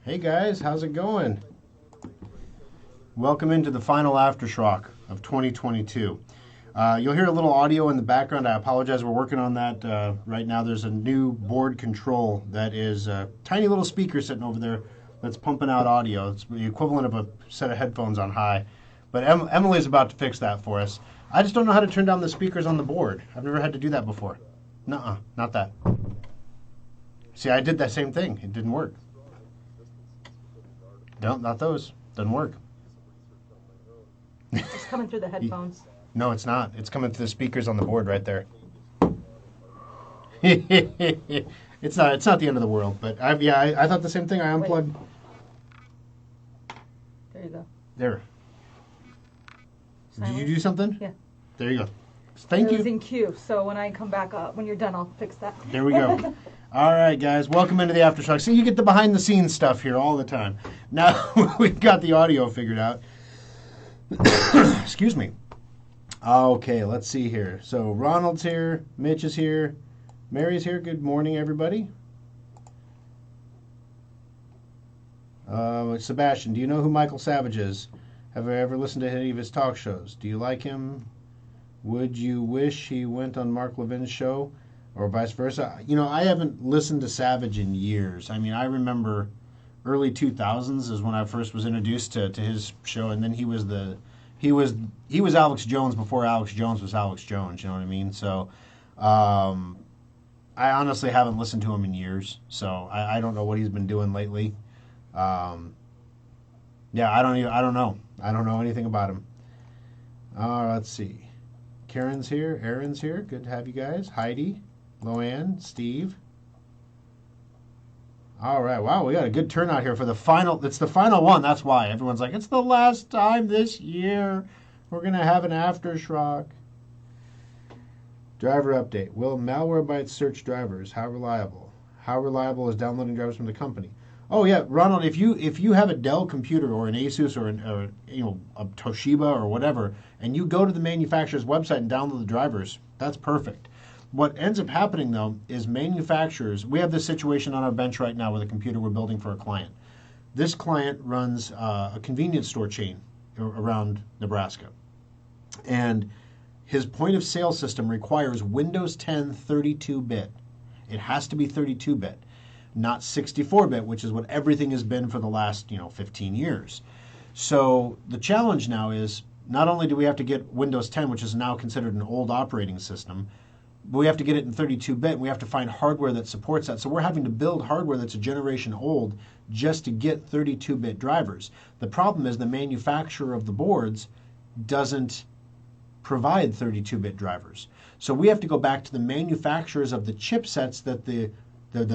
Hey guys, how's it going? Welcome into the final aftershock of 2022. You'll hear a little audio in the background. I apologize. We're working on that right now. There's a new board control that is a tiny little speaker sitting over there that's pumping out audio. It's the equivalent of a set of headphones on high. But Emily's about to fix that for us. I just don't know how to turn down the speakers on the board. I've never had to do that before. Nuh-uh, not that. See, I did that same thing. It didn't work. No, not those. Doesn't work. It's coming through the headphones. No, it's not. It's coming through the speakers on the board right there. It's not. It's not the end of the world. But I thought the same thing. I unplugged. There you go. There. Silence. Did you do something? Yeah. There you go. Thank It was you. in queue, so when I come back up, when you're done, I'll fix that. There we go. All right, guys. Welcome into the aftershock. See, you get the behind-the-scenes stuff here all the time. Now we've got the audio figured out. Excuse me. Okay, let's see here. So Ronald's here, Mitch is here, Mary's here. Good morning, everybody. Sebastian, do you know who Michael Savage is? Have I ever listened to any of his talk shows? Do you like him? Would you wish he went on Mark Levin's show, or vice versa? You know, I haven't listened to Savage in years. I mean, I remember early 2000s is when I first was introduced to his show, and then he was Alex Jones before Alex Jones was Alex Jones. You know what I mean? So, I honestly haven't listened to him in years. So I don't know what he's been doing lately. Yeah, I don't know. I don't know anything about him. Let's see. Karen's here. Aaron's here. Good to have you guys. Heidi, Loanne, Steve. All right. Wow, we got a good turnout here for the final. It's the final one. That's why everyone's like, it's the last time this year we're going to have an aftershock. Driver update. Will Malwarebytes search drivers? How reliable? How reliable is downloading drivers from the company? Oh yeah, Ronald. If you have a Dell computer or an Asus or a Toshiba or whatever, and you go to the manufacturer's website and download the drivers, that's perfect. What ends up happening though is manufacturers. We have this situation on our bench right now with a computer we're building for a client. This client runs a convenience store chain around Nebraska, and his point of sale system requires Windows 10 32-bit. It has to be 32-bit. Not 64-bit, which is what everything has been for the last 15 years. So the challenge now is not only do we have to get Windows 10, which is now considered an old operating system, but we have to get it in 32-bit, and we have to find hardware that supports that. So we're having to build hardware that's a generation old just to get 32-bit drivers. The problem is the manufacturer of the boards doesn't provide 32-bit drivers. So we have to go back to the manufacturers of the chipsets that the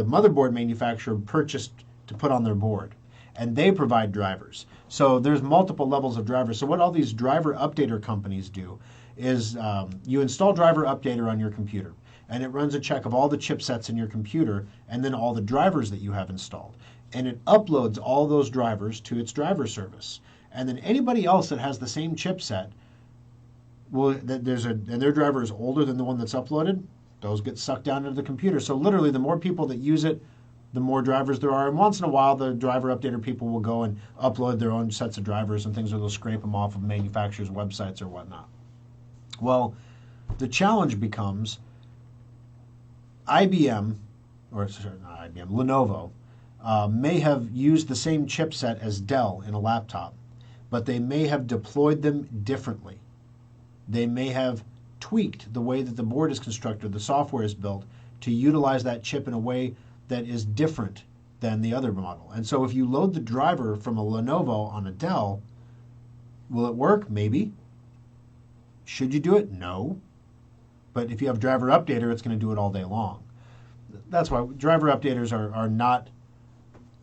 motherboard manufacturer purchased to put on their board, and they provide drivers. So there's multiple levels of drivers. So what all these driver updater companies do is you install driver updater on your computer, and it runs a check of all the chipsets in your computer and then all the drivers that you have installed, and it uploads all those drivers to its driver service. And then anybody else that has the same chipset, and their driver is older than the one that's uploaded, those get sucked down into the computer. So literally, the more people that use it, the more drivers there are. And once in a while, the driver updater people will go and upload their own sets of drivers and things, or they'll scrape them off of manufacturers' websites or whatnot. Well, the challenge becomes Lenovo, may have used the same chipset as Dell in a laptop, but they may have deployed them differently. They may have tweaked the way that the board is constructed, the software is built, to utilize that chip in a way that is different than the other model. And so if you load the driver from a Lenovo on a Dell, will it work? Maybe. Should you do it? No. But if you have driver updater, it's going to do it all day long. That's why driver updaters are not,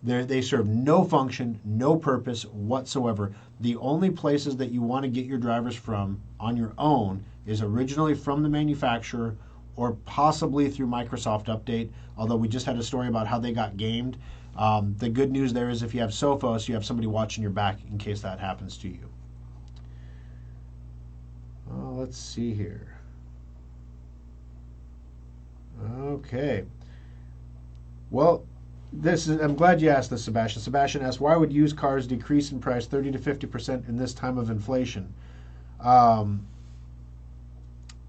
they serve no function, no purpose whatsoever. The only places that you want to get your drivers from on your own is originally from the manufacturer or possibly through Microsoft Update, although we just had a story about how they got gamed. The good news there is if you have Sophos, you have somebody watching your back in case that happens to you. Let's see here. Okay. Well, I'm glad you asked this, Sebastian. Sebastian asked, why would used cars decrease in price 30 to 50% in this time of inflation? Um,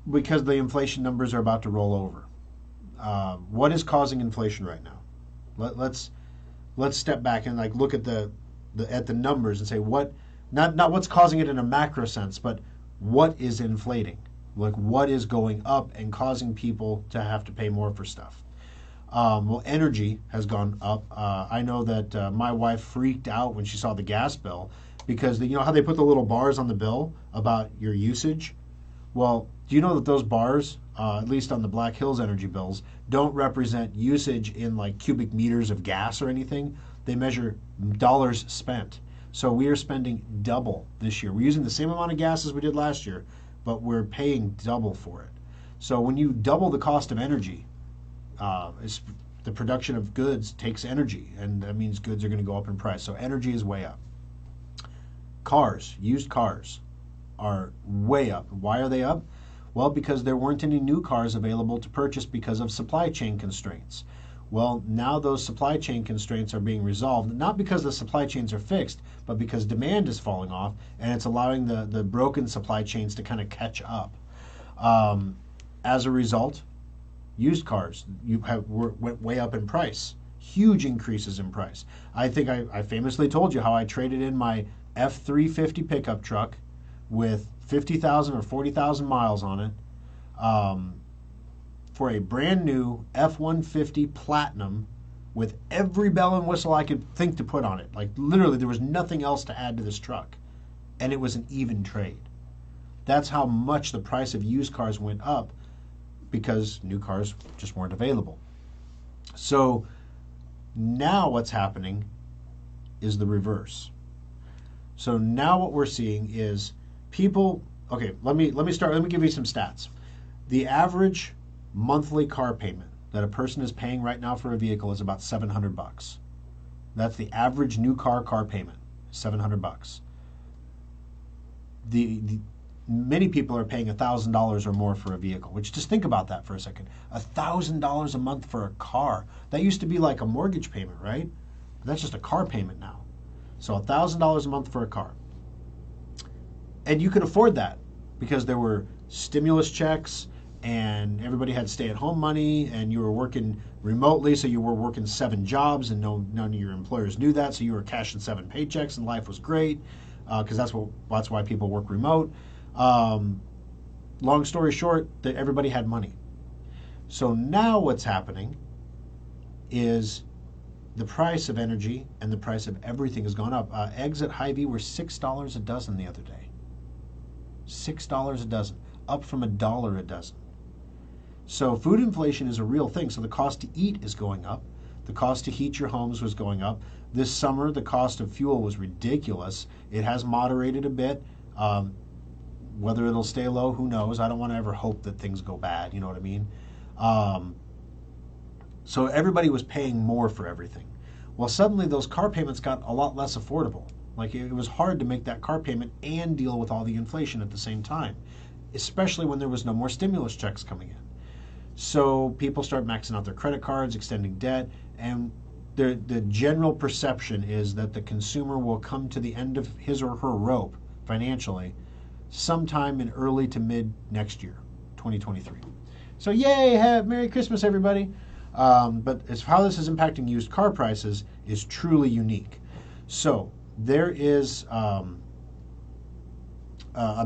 because the inflation numbers are about to roll over. What is causing inflation right now? Let's step back and like look at the numbers and say what not what's causing it in a macro sense, but what is inflating? Like what is going up and causing people to have to pay more for stuff? Well, energy has gone up. I know that my wife freaked out when she saw the gas bill because you know how they put the little bars on the bill about your usage. Well, do you know that those bars, at least on the Black Hills energy bills, don't represent usage in like cubic meters of gas or anything? They measure dollars spent. So we are spending double this year. We're using the same amount of gas as we did last year, but we're paying double for it. So when you double the cost of energy, the production of goods takes energy, and that means goods are going to go up in price. So energy is way up. Cars, used cars, are way up. Why are they up? Well, because there weren't any new cars available to purchase because of supply chain constraints. Well, now those supply chain constraints are being resolved, not because the supply chains are fixed, but because demand is falling off, and it's allowing the broken supply chains to kind of catch up. As a result, used cars went way up in price, huge increases in price. I think I famously told you how I traded in my F350 pickup truck with 50,000 or 40,000 miles on it for a brand new F-150 Platinum with every bell and whistle I could think to put on it. Like literally there was nothing else to add to this truck, and it was an even trade. That's how much the price of used cars went up because new cars just weren't available. So now what's happening is the reverse. So now what we're seeing is people, okay, let me give you some stats. The average monthly car payment that a person is paying right now for a vehicle is about $700. That's the average new car payment, $700. Many people are paying $1,000 or more for a vehicle, which just think about that for a second. $1,000 a month for a car. That used to be like a mortgage payment, right? But that's just a car payment now. So $1,000 a month for a car. And you could afford that because there were stimulus checks and everybody had stay-at-home money and you were working remotely, so you were working 7 jobs and none of your employers knew that, so you were cashing 7 paychecks and life was great because that's why people work remote. Long story short, that everybody had money. So now what's happening is the price of energy and the price of everything has gone up. Eggs at Hy-Vee were $6 a dozen the other day. $6 a dozen, up from $1 a dozen. So food inflation is a real thing. So the cost to eat is going up. The cost to heat your homes was going up. This summer, the cost of fuel was ridiculous. It has moderated a bit. Whether it'll stay low, who knows? I don't want to ever hope that things go bad, you know what I mean? So everybody was paying more for everything. Well, suddenly those car payments got a lot less affordable. Like it was hard to make that car payment and deal with all the inflation at the same time, especially when there was no more stimulus checks coming in. So people start maxing out their credit cards, extending debt, and the general perception is that the consumer will come to the end of his or her rope financially sometime in early to mid next year, 2023. So yay, Merry Christmas, everybody. But as how this is impacting used car prices is truly unique. So there is a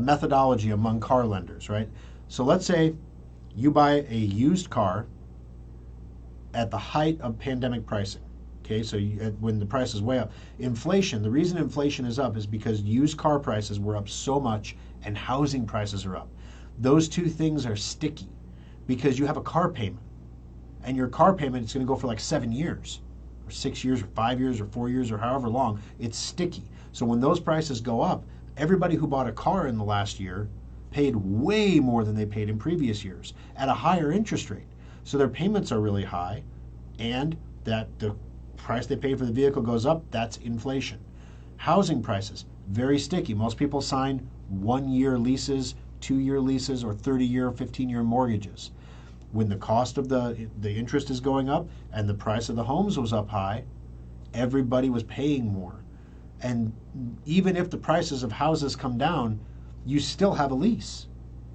methodology among car lenders, right? So let's say you buy a used car at the height of pandemic pricing. Okay, so when the price is way up. Inflation, the reason inflation is up is because used car prices were up so much and housing prices are up. Those two things are sticky because you have a car payment. And your car payment is going to go for like 7 years or 6 years or 5 years or 4 years or however long. It's sticky. So when those prices go up, everybody who bought a car in the last year paid way more than they paid in previous years at a higher interest rate. So their payments are really high, and that the price they pay for the vehicle goes up. That's inflation. Housing prices, very sticky. Most people sign 1-year leases, 2-year leases, or 30-year, 15-year mortgages. when the cost of the interest is going up and the price of the homes was up high, everybody was paying more. And even if the prices of houses come down, you still have a lease.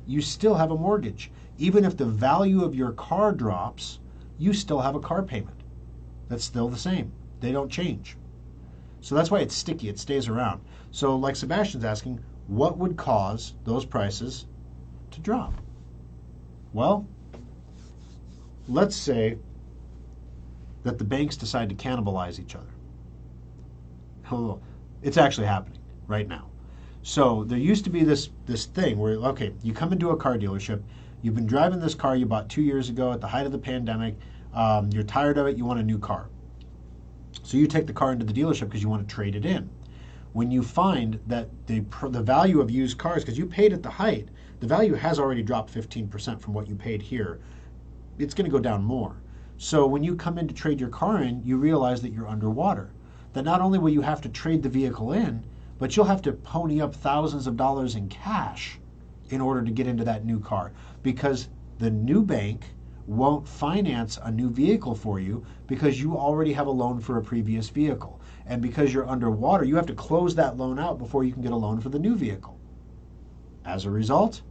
You still have a mortgage. Even if the value of your car drops, you still have a car payment. That's still the same. They don't change. So that's why it's sticky. It stays around. So like Sebastian's asking, what would cause those prices to drop? Well, let's say that the banks decide to cannibalize each other. It's actually happening right now. So there used to be this thing where, okay, you come into a car dealership, you've been driving this car you bought 2 years ago at the height of the pandemic, you're tired of it, you want a new car. So you take the car into the dealership because you want to trade it in. When you find that the value of used cars, because you paid at the height, the value has already dropped 15% from what you paid here, it's going to go down more. So when you come in to trade your car in, you realize that you're underwater. That not only will you have to trade the vehicle in, but you'll have to pony up thousands of dollars in cash in order to get into that new car, because the new bank won't finance a new vehicle for you because you already have a loan for a previous vehicle. And because you're underwater, you have to close that loan out before you can get a loan for the new vehicle. As a result,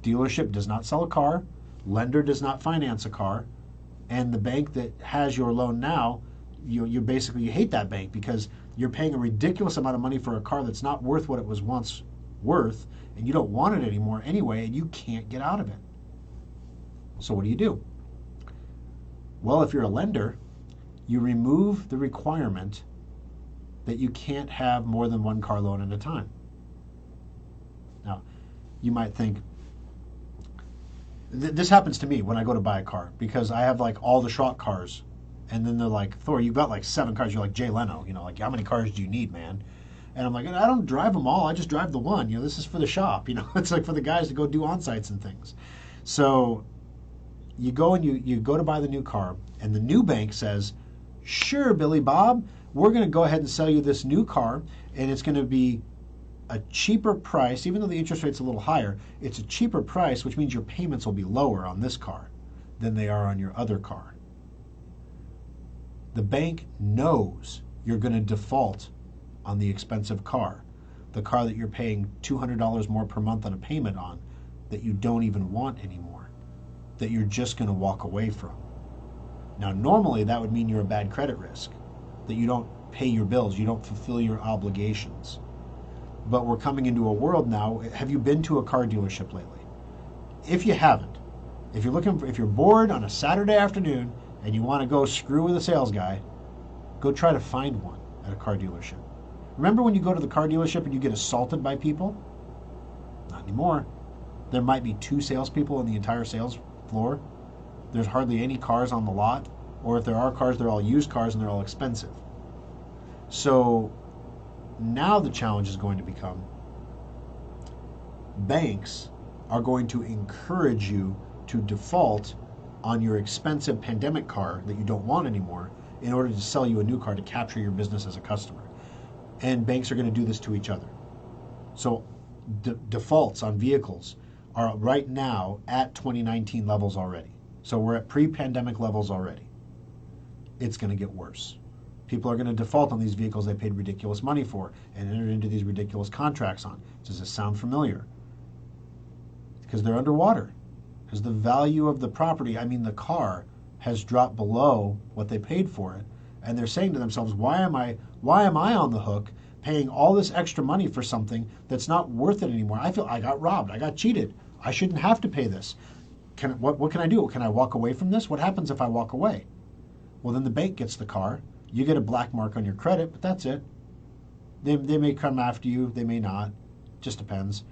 dealership does not sell a car, lender does not finance a car, and the bank that has your loan now, you basically hate that bank because you're paying a ridiculous amount of money for a car that's not worth what it was once worth, and you don't want it anymore anyway, and you can't get out of it. So what do? Well, if you're a lender, you remove the requirement that you can't have more than one car loan at a time. Now, you might think, this happens to me when I go to buy a car because I have like all the Schrock cars. And then they're like, Thor, you've got like 7 cars. You're like Jay Leno, like how many cars do you need, man? And I'm like, I don't drive them all. I just drive the one. This is for the shop. It's like for the guys to go do on-sites and things. So you go and you go to buy the new car, and the new bank says, sure, Billy Bob, we're going to go ahead and sell you this new car, and it's going to be a cheaper price. Even though the interest rate's a little higher, it's a cheaper price, which means your payments will be lower on this car than they are on your other car. The bank knows you're going to default on the expensive car, the car that you're paying $200 more per month on a payment on, that you don't even want anymore, that you're just going to walk away from. Now, normally that would mean you're a bad credit risk, that you don't pay your bills, you don't fulfill your obligations. But we're coming into a world now. Have you been to a car dealership lately? If you haven't, if you're bored on a Saturday afternoon and you want to go screw with a sales guy, go try to find one at a car dealership. Remember when you go to the car dealership and you get assaulted by people? Not anymore. There might be 2 salespeople on the entire sales floor. There's hardly any cars on the lot, or if there are cars, they're all used cars and they're all expensive. So now the challenge is going to become, banks are going to encourage you to default on your expensive pandemic car that you don't want anymore in order to sell you a new car to capture your business as a customer. And banks are going to do this to each other. So defaults on vehicles are right now at 2019 levels already. So we're at pre-pandemic levels already. It's going to get worse. People are going to default on these vehicles they paid ridiculous money for and entered into these ridiculous contracts on. Does this sound familiar? Because they're underwater. Because the value of the property, the car, has dropped below what they paid for it. And they're saying to themselves, why am I on the hook paying all this extra money for something that's not worth it anymore? I feel I got robbed. I got cheated. I shouldn't have to pay this. What can I do? Can I walk away from this? What happens if I walk away? Well, then the bank gets the car. You get a black mark on your credit, but that's it. They may come after you. They may not. Just depends.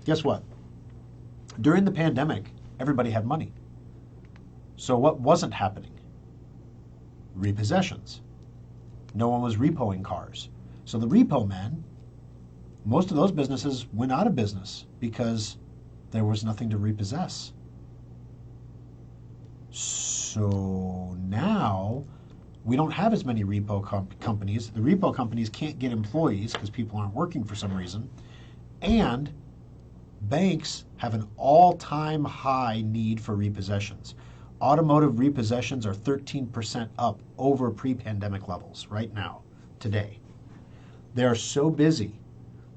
Guess what? During the pandemic, everybody had money. So what wasn't happening? Repossessions. No one was repoing cars. So the repo men, most of those businesses went out of business because there was nothing to repossess. So now we don't have as many repo companies. The repo companies can't get employees because people aren't working for some reason. And Banks have an all-time high need for repossessions. Automotive repossessions are 13% up over pre-pandemic levels right now, today. They are so busy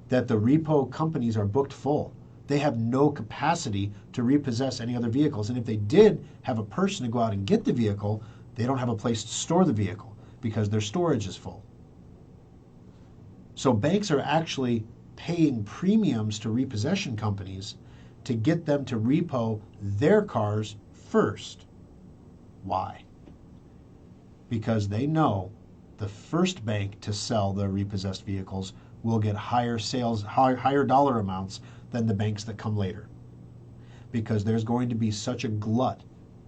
that the repo companies are booked full. They have no capacity to repossess any other vehicles. And if they did have a person to go out and get the vehicle, they don't have a place to store the vehicle because their storage is full. So banks are actually paying premiums to repossession companies to get them to repo their cars first. Why? Because they know the first bank to sell the repossessed vehicles will get higher sales, higher dollar amounts than the banks that come later. Because there's going to be such a glut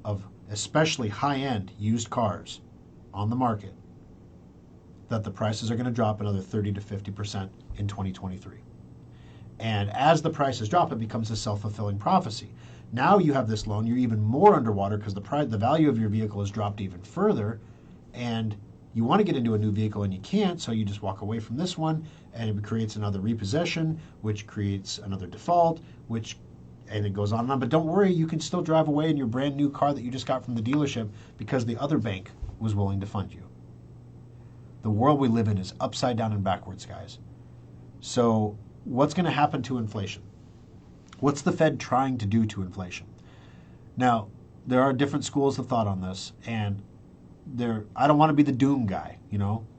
of especially high-end used cars on the market that the prices are going to drop another 30 to 50% in 2023. And as the prices drop, it becomes a self-fulfilling prophecy. Now you have this loan, you're even more underwater because the value of your vehicle has dropped even further, and you want to get into a new vehicle and you can't, so you just walk away from this one, and it creates another repossession, which creates another default, and it goes on and on. But don't worry, you can still drive away in your brand new car that you just got from the dealership because the other bank was willing to fund you. The world we live in is upside down and backwards, guys. So what's going to happen to inflation? What's the Fed trying to do to inflation? Now, there are different schools of thought on this, and I don't want to be the doom guy,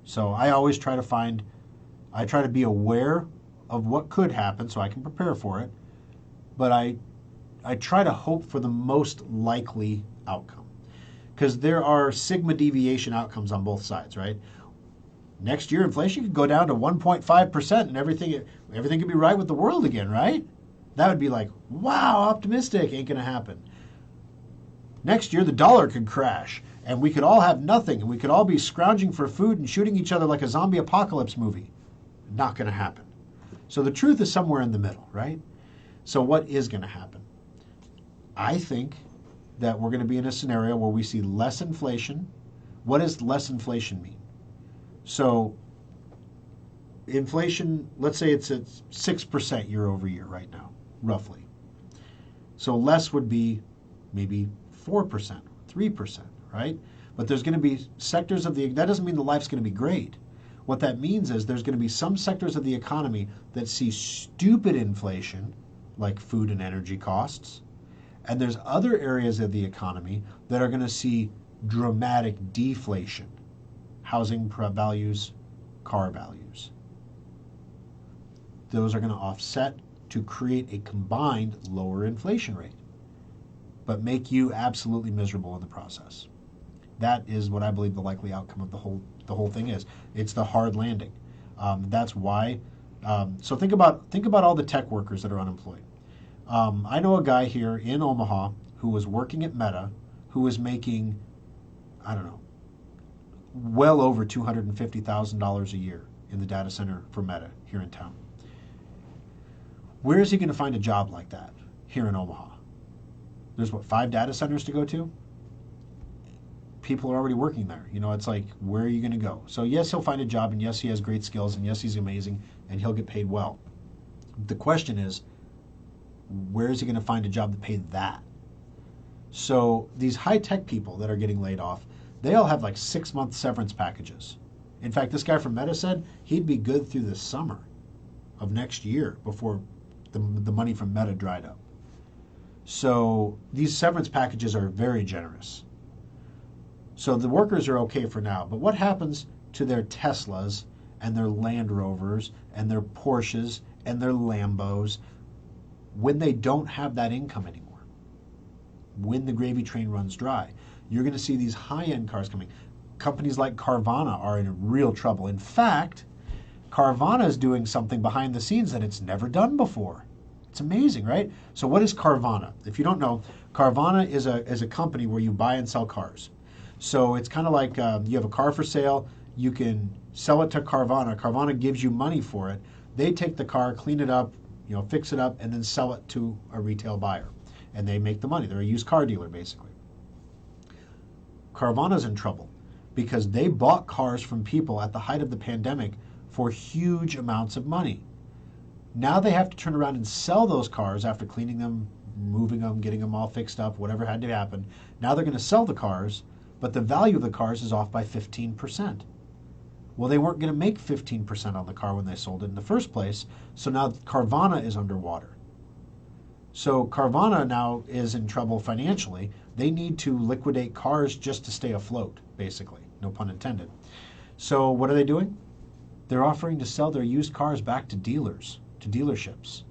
so I always try to be aware of what could happen so I can prepare for it, but I try to hope for the most likely outcome, because there are sigma deviation outcomes on both sides, right? Next year, inflation could go down to 1.5% and everything could be right with the world again, right? That would be like, wow, optimistic. Ain't going to happen. Next year, the dollar could crash and we could all have nothing and we could all be scrounging for food and shooting each other like a zombie apocalypse movie. Not going to happen. So the truth is somewhere in the middle, right? So what is going to happen? I think that we're going to be in a scenario where we see less inflation. What does less inflation mean? So inflation, let's say it's at 6% year over year right now, roughly. So less would be maybe 4%, 3%, right? But there's going to be sectors that doesn't mean the life's going to be great. What that means is there's going to be some sectors of the economy that see stupid inflation, like food and energy costs, and there's other areas of the economy that are going to see dramatic deflation. Housing values, car values. Those are going to offset to create a combined lower inflation rate, but make you absolutely miserable in the process. That is what I believe the likely outcome of the whole thing is. It's the hard landing. That's why. So think about all the tech workers that are unemployed. I know a guy here in Omaha who was working at Meta, who was making, I don't know, well over $250,000 a year in the data center for Meta here in town. Where is he going to find a job like that here in Omaha? There's 5 data centers to go to? People are already working there. It's like, where are you going to go? So yes, he'll find a job, and yes, he has great skills, and yes, he's amazing, and he'll get paid well. The question is, where is he going to find a job that pays that? So these high-tech people that are getting laid off, they all have like 6-month severance packages. In fact, this guy from Meta said he'd be good through the summer of next year before the money from Meta dried up. So these severance packages are very generous. So the workers are okay for now. But what happens to their Teslas and their Land Rovers and their Porsches and their Lambos when they don't have that income anymore? When the gravy train runs dry, you're going to see these high-end cars coming. Companies like Carvana are in real trouble. In fact, Carvana is doing something behind the scenes that it's never done before. It's amazing, right? So what is Carvana? If you don't know, Carvana is a company where you buy and sell cars. So it's kind of like you have a car for sale. You can sell it to Carvana. Carvana gives you money for it. They take the car, clean it up, fix it up, and then sell it to a retail buyer. And they make the money. They're a used car dealer, basically. Carvana's in trouble because they bought cars from people at the height of the pandemic for huge amounts of money. Now they have to turn around and sell those cars after cleaning them, moving them, getting them all fixed up, whatever had to happen. Now they're going to sell the cars, but the value of the cars is off by 15%. Well, they weren't going to make 15% on the car when they sold it in the first place, so now Carvana is underwater. So Carvana now is in trouble financially. They need to liquidate cars just to stay afloat, basically. No pun intended. So what are they doing? They're offering to sell their used cars back to dealers, to dealerships,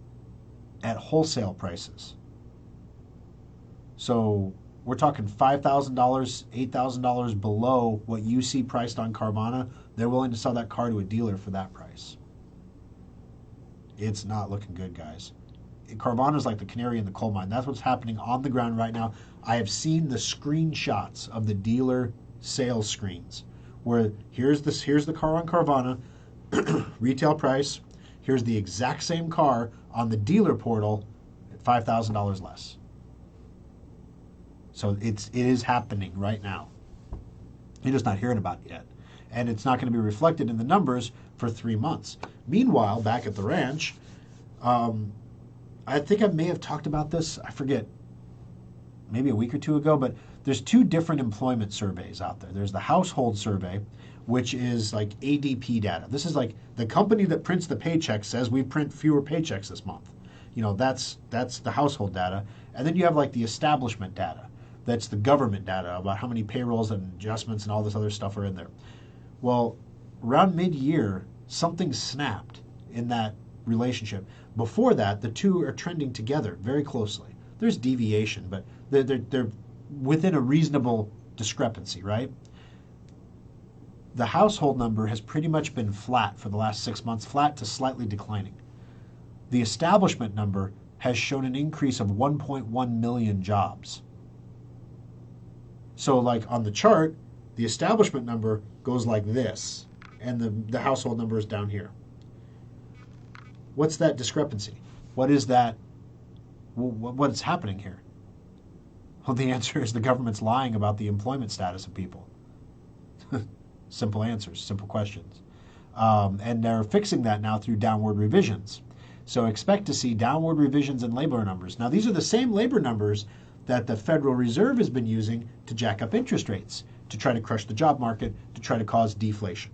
at wholesale prices. So we're talking $5,000, $8,000 below what you see priced on Carvana. They're willing to sell that car to a dealer for that price. It's not looking good, guys. Carvana is like the canary in the coal mine. That's what's happening on the ground right now. I have seen the screenshots of the dealer sales screens where here's the car on Carvana, retail price. Here's the exact same car on the dealer portal at $5,000 less. So it is happening right now. You're just not hearing about it yet. And it's not going to be reflected in the numbers for 3 months. Meanwhile, back at the ranch, I think I may have talked about this, I forget, maybe a week or two ago, but there's 2 different employment surveys out there. There's the household survey, which is like ADP data. This is like the company that prints the paychecks says we print fewer paychecks this month. You know, that's the household data. And then you have like the establishment data. That's the government data about how many payrolls and adjustments and all this other stuff are in there. Well, around mid-year, something snapped in that relationship. Before that, the two are trending together very closely. There's deviation, but they're within a reasonable discrepancy, right? The household number has pretty much been flat for the last 6 months, flat to slightly declining. The establishment number has shown an increase of 1.1 million jobs. So like on the chart, the establishment number goes like this, and the household number is down here. What's that discrepancy? What is that? What is happening here? Well, the answer is the government's lying about the employment status of people. Simple answers, simple questions. And they're fixing that now through downward revisions. So expect to see downward revisions in labor numbers. Now, these are the same labor numbers that the Federal Reserve has been using to jack up interest rates, to try to crush the job market, to try to cause deflation.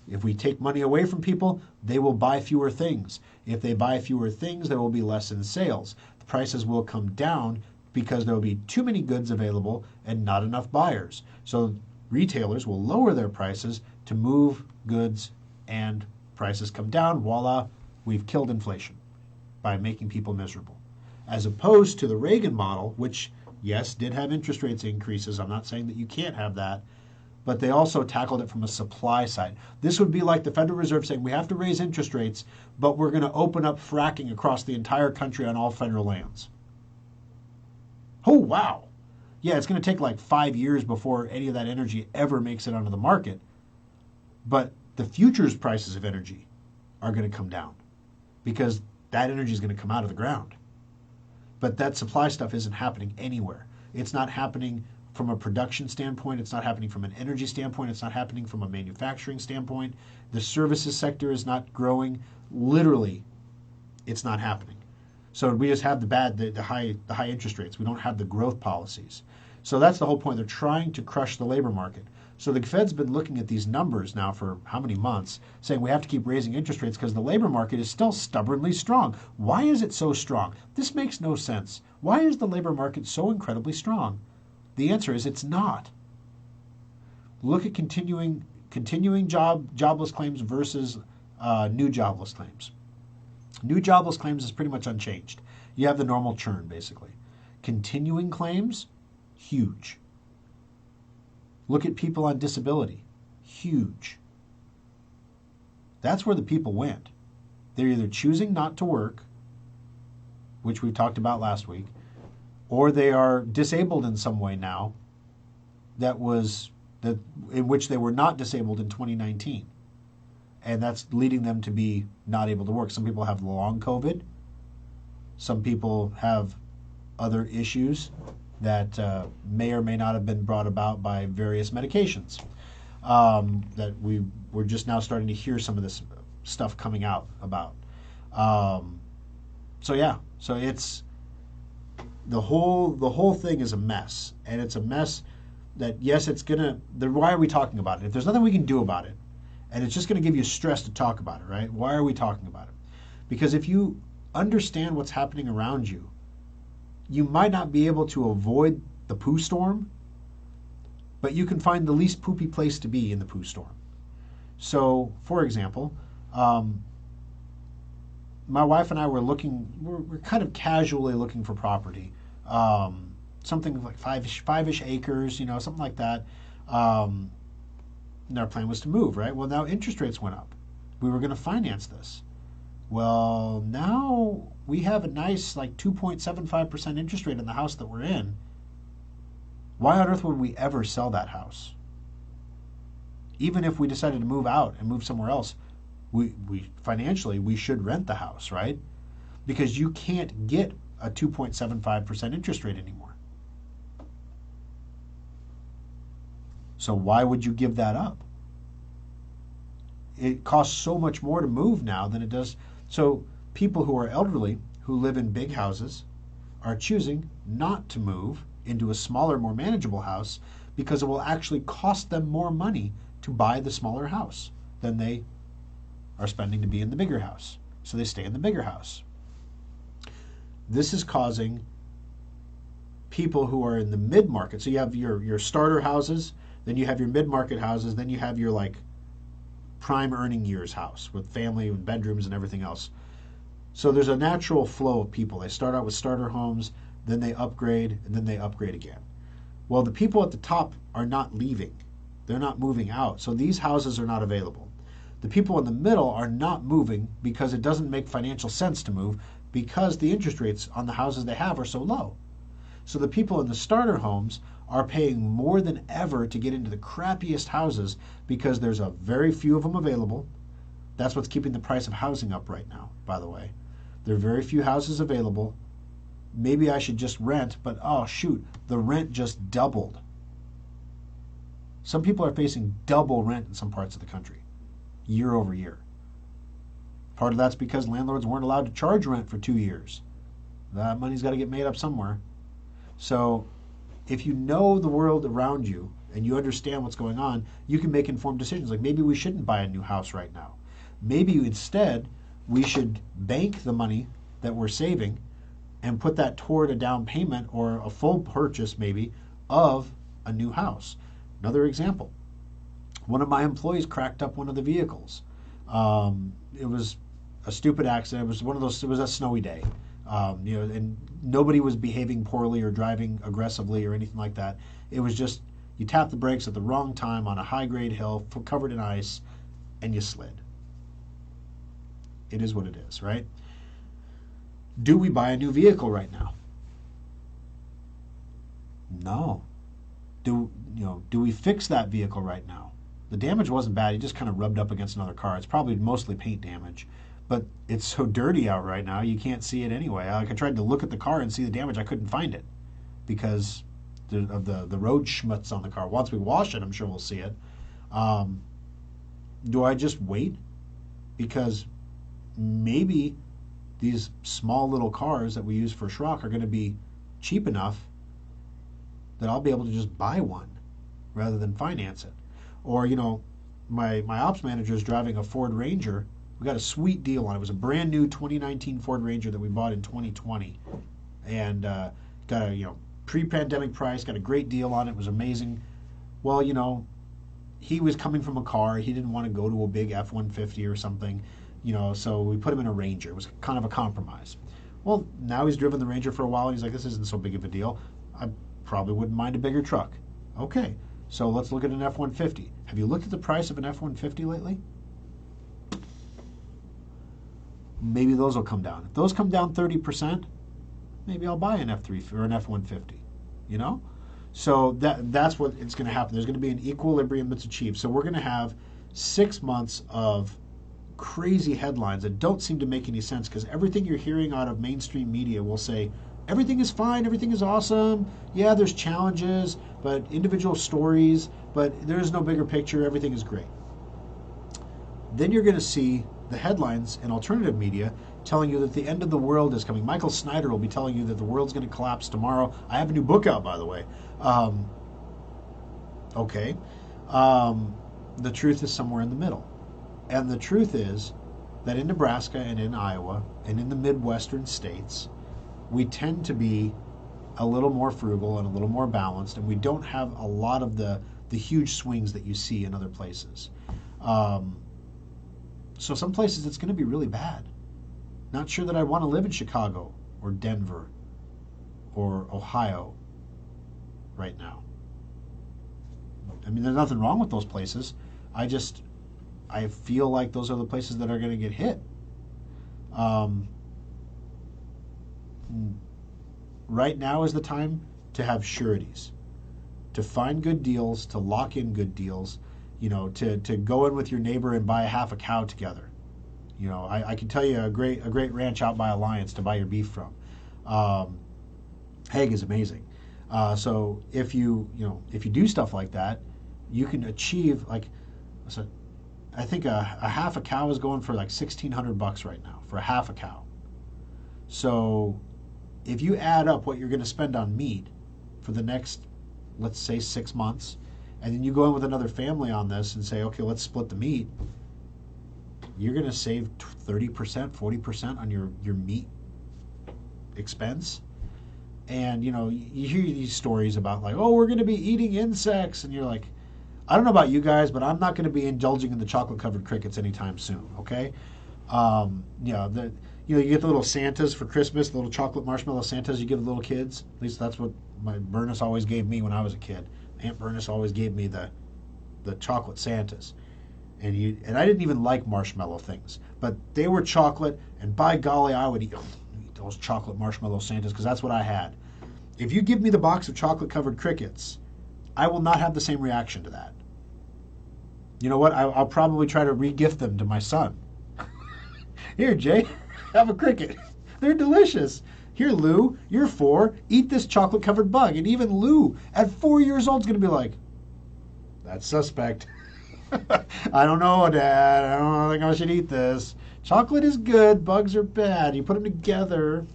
If we take money away from people, they will buy fewer things. If they buy fewer things, there will be less in sales. The prices will come down because there will be too many goods available and not enough buyers. So retailers will lower their prices to move goods, and prices come down. Voila, we've killed inflation by making people miserable. As opposed to the Reagan model, which, yes, did have interest rates increases. I'm not saying that you can't have that, but they also tackled it from a supply side. This would be like the Federal Reserve saying we have to raise interest rates, but we're going to open up fracking across the entire country on all federal lands. Oh, wow. Yeah, it's going to take like 5 years before any of that energy ever makes it onto the market, but the futures prices of energy are going to come down because that energy is going to come out of the ground. But that supply stuff isn't happening anywhere. It's not happening from a production standpoint. It's not happening from an energy standpoint. It's not happening from a manufacturing standpoint. The services sector is not growing. Literally, it's not happening. So we just have the high interest rates. We don't have the growth policies. So that's the whole point. They're trying to crush the labor market. So the Fed's been looking at these numbers now for how many months, saying we have to keep raising interest rates because the labor market is still stubbornly strong. Why is it so strong? This makes no sense. Why is the labor market so incredibly strong? The answer is it's not. Look at continuing jobless claims versus new jobless claims. New jobless claims is pretty much unchanged. You have the normal churn, basically. Continuing claims, huge. Look at people on disability. Huge. That's where the people went. They're either choosing not to work, which we talked about last week, or they are disabled in some way now in which they were not disabled in 2019. And that's leading them to be not able to work. Some people have long COVID. Some people have other issues that may or may not have been brought about by various medications that we're just now starting to hear some of this stuff coming out about. Um, so yeah, so it's the whole thing is a mess, and it's a mess that yes, it's gonna. Why are we talking about it? If there's nothing we can do about it, and it's just gonna give you stress to talk about it, right? Why are we talking about it? Because if you understand what's happening around you, you might not be able to avoid the poo storm, but you can find the least poopy place to be in the poo storm. So, for example, um, my wife and I were looking, we're kind of casually looking for property, um, something like five-ish acres, something like that. Um, and our plan was to move, right? Well, now interest rates went up. We were going to finance this. Well, now we have a nice like 2.75% interest rate in the house that we're in. Why on earth would we ever sell that house? Even if we decided to move out and move somewhere else, we financially we should rent the house, right? Because you can't get a 2.75% interest rate anymore. So why would you give that up? It costs so much more to move now than it does. So people who are elderly who live in big houses are choosing not to move into a smaller, more manageable house because it will actually cost them more money to buy the smaller house than they are spending to be in the bigger house. So they stay in the bigger house. This is causing people who are in the mid-market. So you have your starter houses, then you have your mid-market houses, then you have your like prime earning years house with family and bedrooms and everything else. So there's a natural flow of people. They start out with starter homes, then they upgrade, and then they upgrade again. Well, the people at the top are not leaving. They're not moving out. So these houses are not available. The people in the middle are not moving because it doesn't make financial sense to move because the interest rates on the houses they have are so low. So the people in the starter homes are paying more than ever to get into the crappiest houses because there's a very few of them available. That's what's keeping the price of housing up right now, by the way. There are very few houses available. Maybe I should just rent, but oh shoot, the rent just doubled. Some people are facing double rent in some parts of the country, year over year. Part of that's because landlords weren't allowed to charge rent for 2 years. That money's got to get made up somewhere. So if you know the world around you and you understand what's going on, you can make informed decisions. Like maybe we shouldn't buy a new house right now. Maybe instead we should bank the money that we're saving and put that toward a down payment or a full purchase maybe of a new house. Another example, one of my employees cracked up one of the vehicles. It was a stupid accident. It was one of those. It was a snowy day, and nobody was behaving poorly or driving aggressively or anything like that. It was just you tapped the brakes at the wrong time on a high-grade hill covered in ice, and you slid. It is what it is, right? Do we buy a new vehicle right now? No. Do we fix that vehicle right now? The damage wasn't bad. He just kind of rubbed up against another car. It's probably mostly paint damage, but it's so dirty out right now you can't see it anyway. Like I tried to look at the car and see the damage. I couldn't find it because of the road schmutz on the car. Once we wash it, I'm sure we'll see it. Do I just wait? Because maybe these small little cars that we use for schrock are going to be cheap enough that I'll be able to just buy one rather than finance it. Or, my ops manager is driving a Ford Ranger. We got a sweet deal on it. It was a brand new 2019 Ford Ranger that we bought in 2020. And got a, pre-pandemic price, got a great deal on it. It was amazing. Well, he was coming from a car. He didn't want to go to a big F-150 or something, so we put him in a Ranger. It was kind of a compromise. Well, now he's driven the Ranger for a while, and he's like, this isn't so big of a deal. I probably wouldn't mind a bigger truck. Okay, so let's look at an F-150. Have you looked at the price of an F-150 lately? Maybe those will come down. If those come down 30%, maybe I'll buy an F3 or an F-150, So that's what it's going to happen. There's going to be an equilibrium that's achieved. So we're going to have 6 months of crazy headlines that don't seem to make any sense because everything you're hearing out of mainstream media will say, everything is fine, everything is awesome. Yeah, there's challenges, but individual stories, but there is no bigger picture. Everything is great. Then you're going to see the headlines in alternative media telling you that the end of the world is coming. Michael Snyder will be telling you that the world's going to collapse tomorrow. I have a new book out, by the way. Okay. The truth is somewhere in the middle. And the truth is that in Nebraska and in Iowa and in the Midwestern states, we tend to be a little more frugal and a little more balanced, and we don't have a lot of the huge swings that you see in other places. So some places it's going to be really bad. Not sure that I want to live in Chicago or Denver or Ohio right now. I mean, there's nothing wrong with those places. I feel like those are the places that are going to get hit. Right now is the time to have sureties, to find good deals, to lock in good deals, to go in with your neighbor and buy half a cow together. I can tell you a great ranch out by Alliance to buy your beef from. Hague is amazing. So if you do stuff like that, you can achieve I think a half a cow is going for like $1,600 right now for a half a cow. So if you add up what you're going to spend on meat for the next, let's say, 6 months, and then you go in with another family on this and say, okay, let's split the meat, you're going to save 30%, 40% on your meat expense. And, you hear these stories about like, oh, we're going to be eating insects. And you're like, I don't know about you guys, but I'm not going to be indulging in the chocolate-covered crickets anytime soon, okay? You get the little Santas for Christmas, the little chocolate marshmallow Santas you give the little kids. At least that's what my Bernice always gave me when I was a kid. Aunt Bernice always gave me the chocolate Santas. And I didn't even like marshmallow things, but they were chocolate, and by golly, I would eat those chocolate marshmallow Santas because that's what I had. If you give me the box of chocolate-covered crickets, I will not have the same reaction to that. You know what? I'll probably try to re-gift them to my son. Here, Jay, have a cricket. They're delicious. Here, Lou, you're 4. Eat this chocolate-covered bug. And even Lou, at 4 years old, is going to be like, that's suspect. I don't know, Dad. I don't think I should eat this. Chocolate is good. Bugs are bad. You put them together.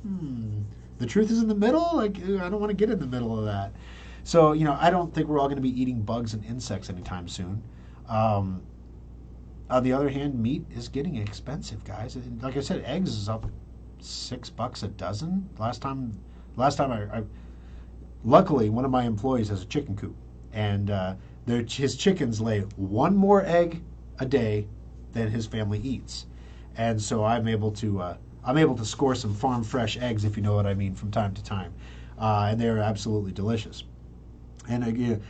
The truth is in the middle? I don't want to get in the middle of that. So, I don't think we're all going to be eating bugs and insects anytime soon. On the other hand, meat is getting expensive, guys. Like I said, eggs is up $6 a dozen. Last time I luckily one of my employees has a chicken coop, and his chickens lay one more egg a day than his family eats, and so I'm able to score some farm fresh eggs, if you know what I mean, from time to time, and they're absolutely delicious. And again,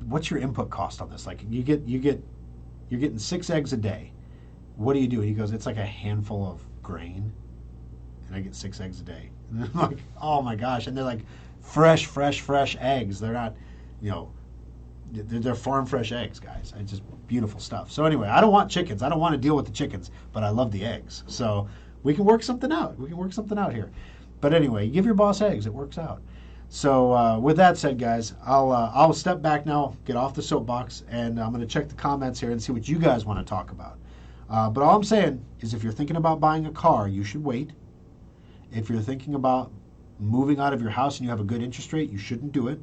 what's your input cost on this? Like you're getting 6 eggs a day. What do you do? He goes, it's like a handful of grain, and I get 6 eggs a day. And I'm like, oh my gosh! And they're like fresh eggs. They're not, they're farm fresh eggs, guys. It's just beautiful stuff. So anyway, I don't want chickens. I don't want to deal with the chickens, but I love the eggs. So we can work something out. Here. But anyway, you give your boss eggs. It works out. So with that said, guys, I'll step back now, get off the soapbox, and I'm going to check the comments here and see what you guys want to talk about. But all I'm saying is if you're thinking about buying a car, you should wait. If you're thinking about moving out of your house and you have a good interest rate, you shouldn't do it.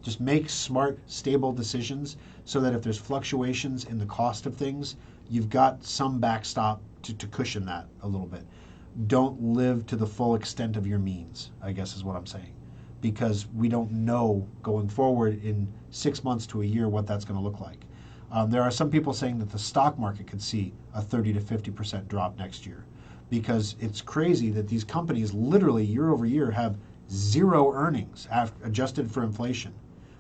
Just make smart, stable decisions so that if there's fluctuations in the cost of things, you've got some backstop to cushion that a little bit. Don't live to the full extent of your means, I guess is what I'm saying. Because we don't know going forward in 6 months to a year what that's going to look like. There are some people saying that the stock market could see a 30 to 50% drop next year because it's crazy that these companies literally year over year have zero earnings adjusted for inflation,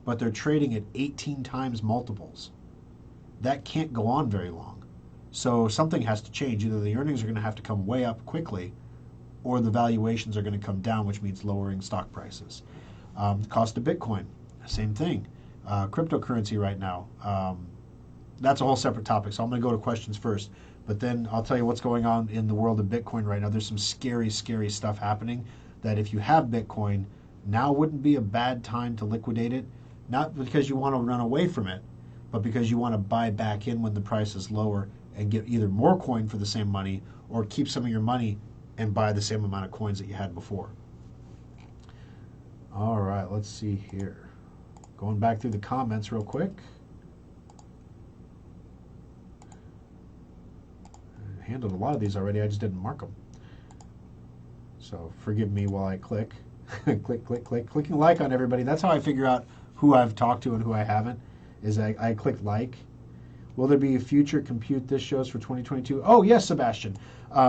but they're trading at 18 times multiples. That can't go on very long. So something has to change. Either the earnings are going to have to come way up quickly or the valuations are going to come down, which means lowering stock prices. The cost of Bitcoin, same thing. Cryptocurrency right now, that's a whole separate topic, so I'm going to go to questions first. But then I'll tell you what's going on in the world of Bitcoin right now. There's some scary stuff happening that if you have Bitcoin, now wouldn't be a bad time to liquidate it. Not because you want to run away from it, but because you want to buy back in when the price is lower and get either more coin for the same money or keep some of your money and buy the same amount of coins that you had before. All right, let's see here. Going back through the comments real quick. I handled a lot of these already, I just didn't mark them. So forgive me while I click. Click, click, click. Clicking like on everybody. That's how I figure out who I've talked to and who I haven't, is I click like. Will there be future Compute This shows for 2022? Oh, yes, Sebastian.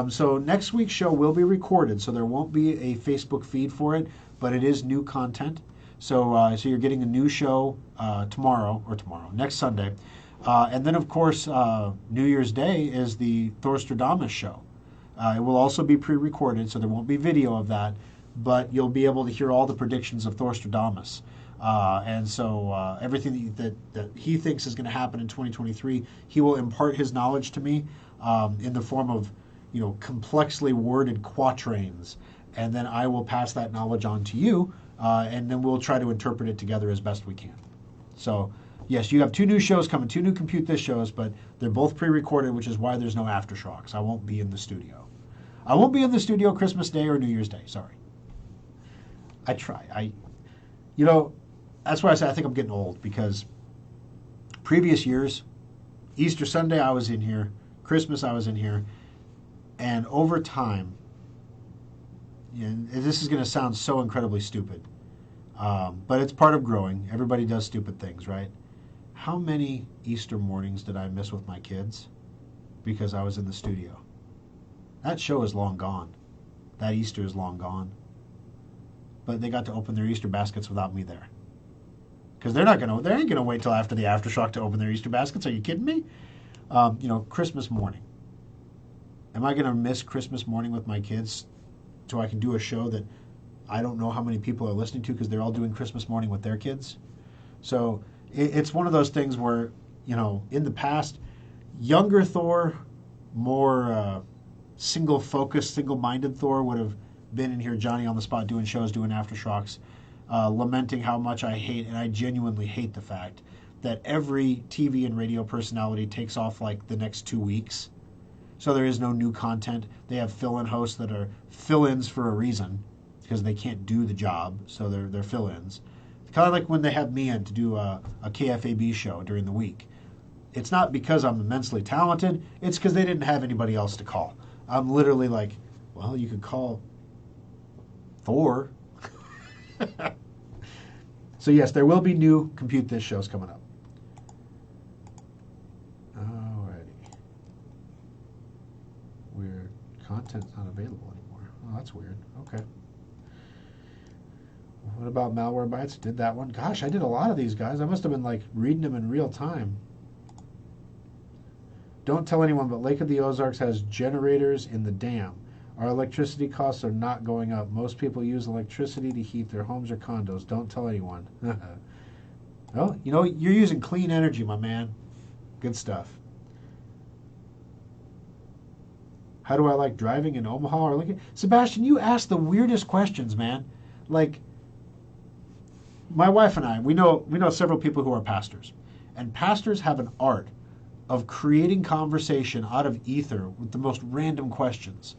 So next week's show will be recorded, so there won't be a Facebook feed for it, but it is new content. So you're getting a new show next Sunday. And then, of course, New Year's Day is the Thorstradamus show. It will also be pre-recorded, so there won't be video of that, but you'll be able to hear all the predictions of Thorstradamus. And so everything that he thinks is going to happen in 2023, he will impart his knowledge to me in the form of, complexly worded quatrains. And then I will pass that knowledge on to you, and then we'll try to interpret it together as best we can. So, yes, you have 2 new shows coming, 2 new Compute This shows, but they're both pre-recorded, which is why there's no aftershocks. I won't be in the studio. I won't be in the studio Christmas Day or New Year's Day, sorry. I try. That's why I say I think I'm getting old, because previous years, Easter Sunday I was in here, Christmas I was in here, and over time, and this is going to sound so incredibly stupid, but it's part of growing. Everybody does stupid things, right? How many Easter mornings did I miss with my kids because I was in the studio? That show is long gone. That Easter is long gone. But they got to open their Easter baskets without me there. Because they ain't gonna wait till after the aftershock to open their Easter baskets. Are you kidding me? Christmas morning. Am I gonna miss Christmas morning with my kids so I can do a show that I don't know how many people are listening to because they're all doing Christmas morning with their kids? So it's one of those things where, in the past, younger Thor, more single-focused, single-minded Thor would have been in here, Johnny on the spot, doing shows, doing aftershocks, lamenting how much I hate, and I genuinely hate the fact that every TV and radio personality takes off like the next 2 weeks. So there is no new content. They have fill-in hosts that are fill-ins for a reason, because they can't do the job, so they're fill-ins. Kind of like when they have me in to do a KFAB show during the week. It's not because I'm immensely talented, it's because they didn't have anybody else to call. I'm literally like, well, you could call Thor. So yes, there will be new Compute This shows coming up. Alrighty. Weird. Content's not available anymore. Oh, that's weird. Okay. What about Malware Bytes? Did that one. Gosh, I did a lot of these, guys. I must have been like reading them in real time. Don't tell anyone, but Lake of the Ozarks has generators in the dam. Our electricity costs are not going up. Most people use electricity to heat their homes or condos. Don't tell anyone. Well, you're using clean energy, my man. Good stuff. How do I like driving in Omaha or Lincoln? Sebastian, you ask the weirdest questions, man. Like, my wife and I, we know several people who are pastors. And pastors have an art of creating conversation out of ether with the most random questions.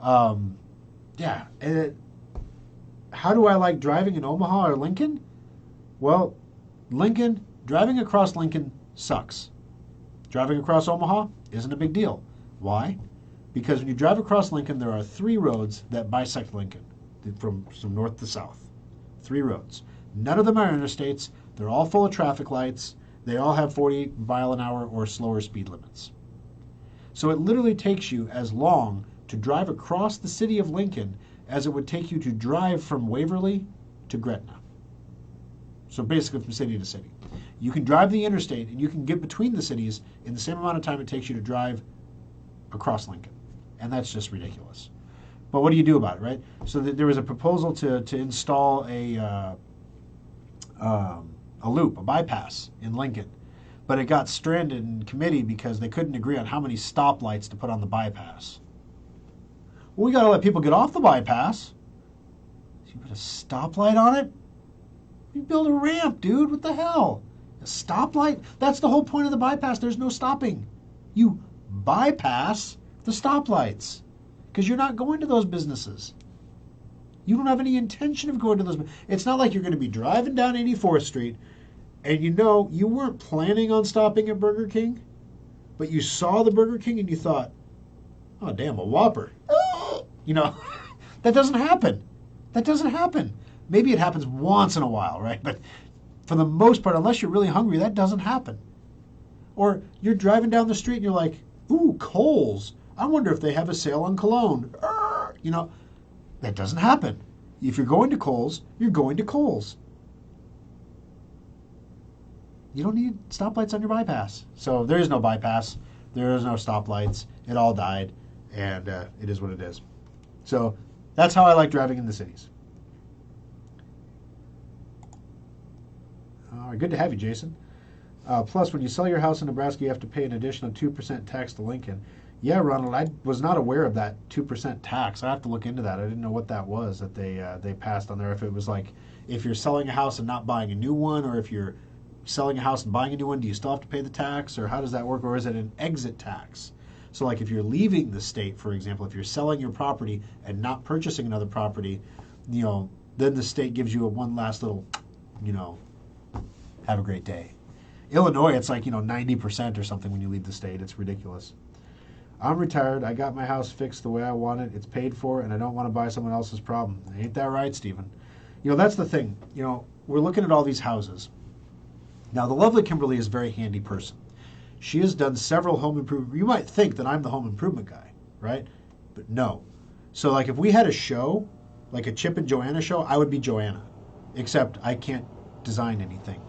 How do I like driving in Omaha or Lincoln? Well, driving across Lincoln sucks. Driving across Omaha isn't a big deal. Why? Because when you drive across Lincoln, there are 3 roads that bisect Lincoln from north to south. 3 roads. None of them are interstates. They're all full of traffic lights. They all have 40 mile an hour or slower speed limits. So it literally takes you as long to drive across the city of Lincoln as it would take you to drive from Waverly to Gretna. So basically from city to city. You can drive the interstate and you can get between the cities in the same amount of time it takes you to drive across Lincoln. And that's just ridiculous. But what do you do about it, right? So there was a proposal to install a loop, a bypass in Lincoln. But it got stranded in committee because they couldn't agree on how many stoplights to put on the bypass. Well, we got to let people get off the bypass. So you put a stoplight on it? You build a ramp, dude. What the hell? A stoplight? That's the whole point of the bypass. There's no stopping. You bypass the stoplights because you're not going to those businesses. You don't have any intention of going to those. It's not like you're going to be driving down 84th Street and you know you weren't planning on stopping at Burger King, but you saw the Burger King and you thought, oh, damn, a Whopper. You know, that doesn't happen. That doesn't happen. Maybe it happens once in a while, right? But for the most part, unless you're really hungry, that doesn't happen. Or you're driving down the street and you're like, ooh, Kohl's. I wonder if they have a sale on cologne. You know, that doesn't happen. If you're going to Kohl's, you're going to Kohl's. You don't need stoplights on your bypass. So there is no bypass. There is no stoplights. It all died, and it is what it is. So that's how I like driving in the cities. All right, good to have you, Jason. Plus, when you sell your house in Nebraska, you have to pay an additional 2% tax to Lincoln. Yeah, Ronald, I was not aware of that 2% tax. I have to look into that. I didn't know what that was that they passed on there. If it was like, if you're selling a house and not buying a new one, or if you're selling a house and buying a new one, do you still have to pay the tax, or how does that work, or is it an exit tax? So like if you're leaving the state, for example, if you're selling your property and not purchasing another property, you know, then the state gives you a one last little, you know, have a great day. Illinois, it's like, 90% or something when you leave the state. It's ridiculous. I'm retired. I got my house fixed the way I want it. It's paid for, and I don't want to buy someone else's problem. Ain't that right, Stephen? That's the thing. We're looking at all these houses. Now, the lovely Kimberly is a very handy person. She has done several home improvement. You might think that I'm the home improvement guy, right? But no. So, like, if we had a show, like a Chip and Joanna show, I would be Joanna. Except I can't design anything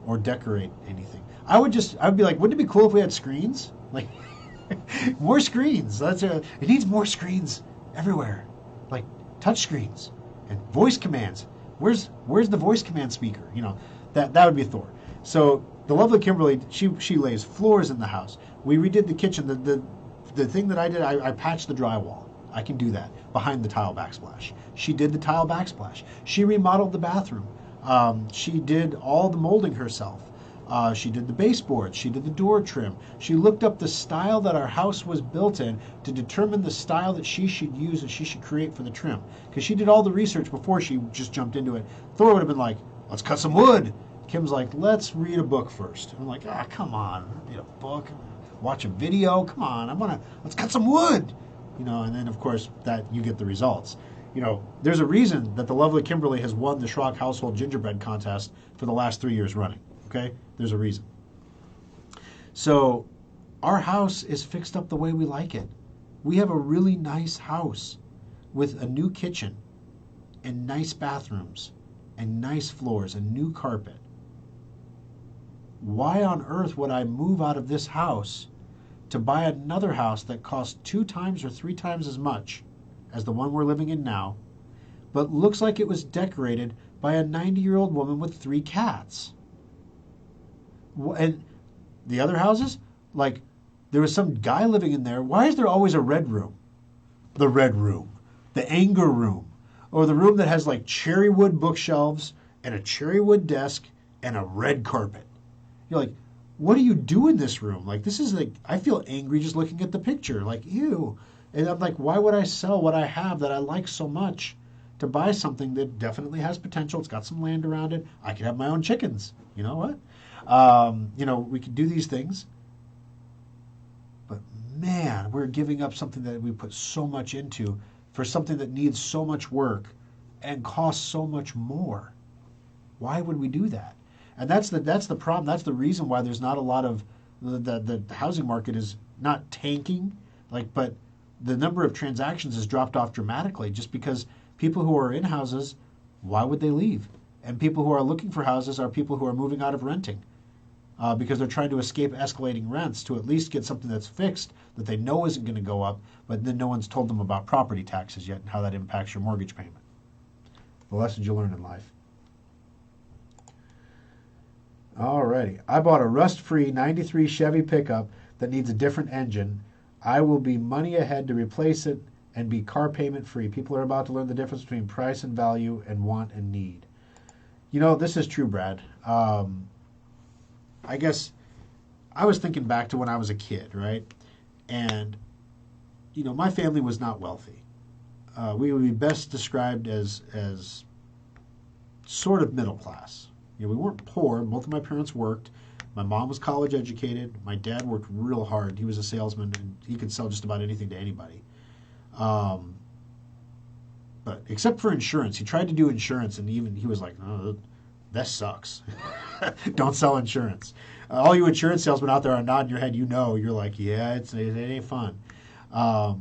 or decorate anything. I'd be like, wouldn't it be cool if we had screens? Like, more screens. It needs more screens everywhere. Like touch screens and voice commands. Where's the voice command speaker? That would be Thor. So the lovely Kimberly, she lays floors in the house. We redid the kitchen. The thing that I did, I patched the drywall. I can do that behind the tile backsplash. She did the tile backsplash. She remodeled the bathroom. She did all the molding herself. She did the baseboards. She did the door trim. She looked up the style that our house was built in to determine the style that she should use and she should create for the trim. Because she did all the research before she just jumped into it. Thor would have been like, let's cut some wood. Kim's like, let's read a book first. I'm like, come on, read a book, watch a video. Come on, let's cut some wood. And then of course that you get the results. There's a reason that the lovely Kimberly has won the Schrock Household Gingerbread Contest for the last 3 years running. Okay? There's a reason. So our house is fixed up the way we like it. We have a really nice house with a new kitchen and nice bathrooms and nice floors and new carpet. Why on earth would I move out of this house to buy another house that costs 2 times or 3 times as much as the one we're living in now, but looks like it was decorated by a 90-year-old woman with 3 cats? And the other houses, like, there was some guy living in there. Why is there always a red room? The red room, the anger room, or the room that has like cherry wood bookshelves and a cherry wood desk and a red carpet. You're like, what do you do in this room? Like, this is like, I feel angry just looking at the picture. Like, ew. And I'm like, why would I sell what I have that I like so much to buy something that definitely has potential? It's got some land around it. I could have my own chickens. You know what? We could do these things. But man, we're giving up something that we put so much into for something that needs so much work and costs so much more. Why would we do that? And that's the problem. That's the reason why there's not a lot of the housing market is not tanking, but the number of transactions has dropped off dramatically just because people who are in houses, why would they leave? And people who are looking for houses are people who are moving out of renting because they're trying to escape escalating rents to at least get something that's fixed that they know isn't going to go up, but then no one's told them about property taxes yet and how that impacts your mortgage payment. The lessons you learn in life. Alrighty. I bought a rust-free 93 Chevy pickup that needs a different engine. I will be money ahead to replace it and be car payment free. People are about to learn the difference between price and value and want and need. This is true, Brad. I guess I was thinking back to when I was a kid, right? And, my family was not wealthy. We would be best described as sort of middle class. We weren't poor. Both of my parents worked. My mom was college educated. My dad worked real hard. He was a salesman, and he could sell just about anything to anybody. Um, but except for insurance, he tried to do insurance, and even he was like, "Oh, that sucks. Don't sell insurance." All you insurance salesmen out there are nodding your head. You're like, "Yeah, it ain't fun." Um,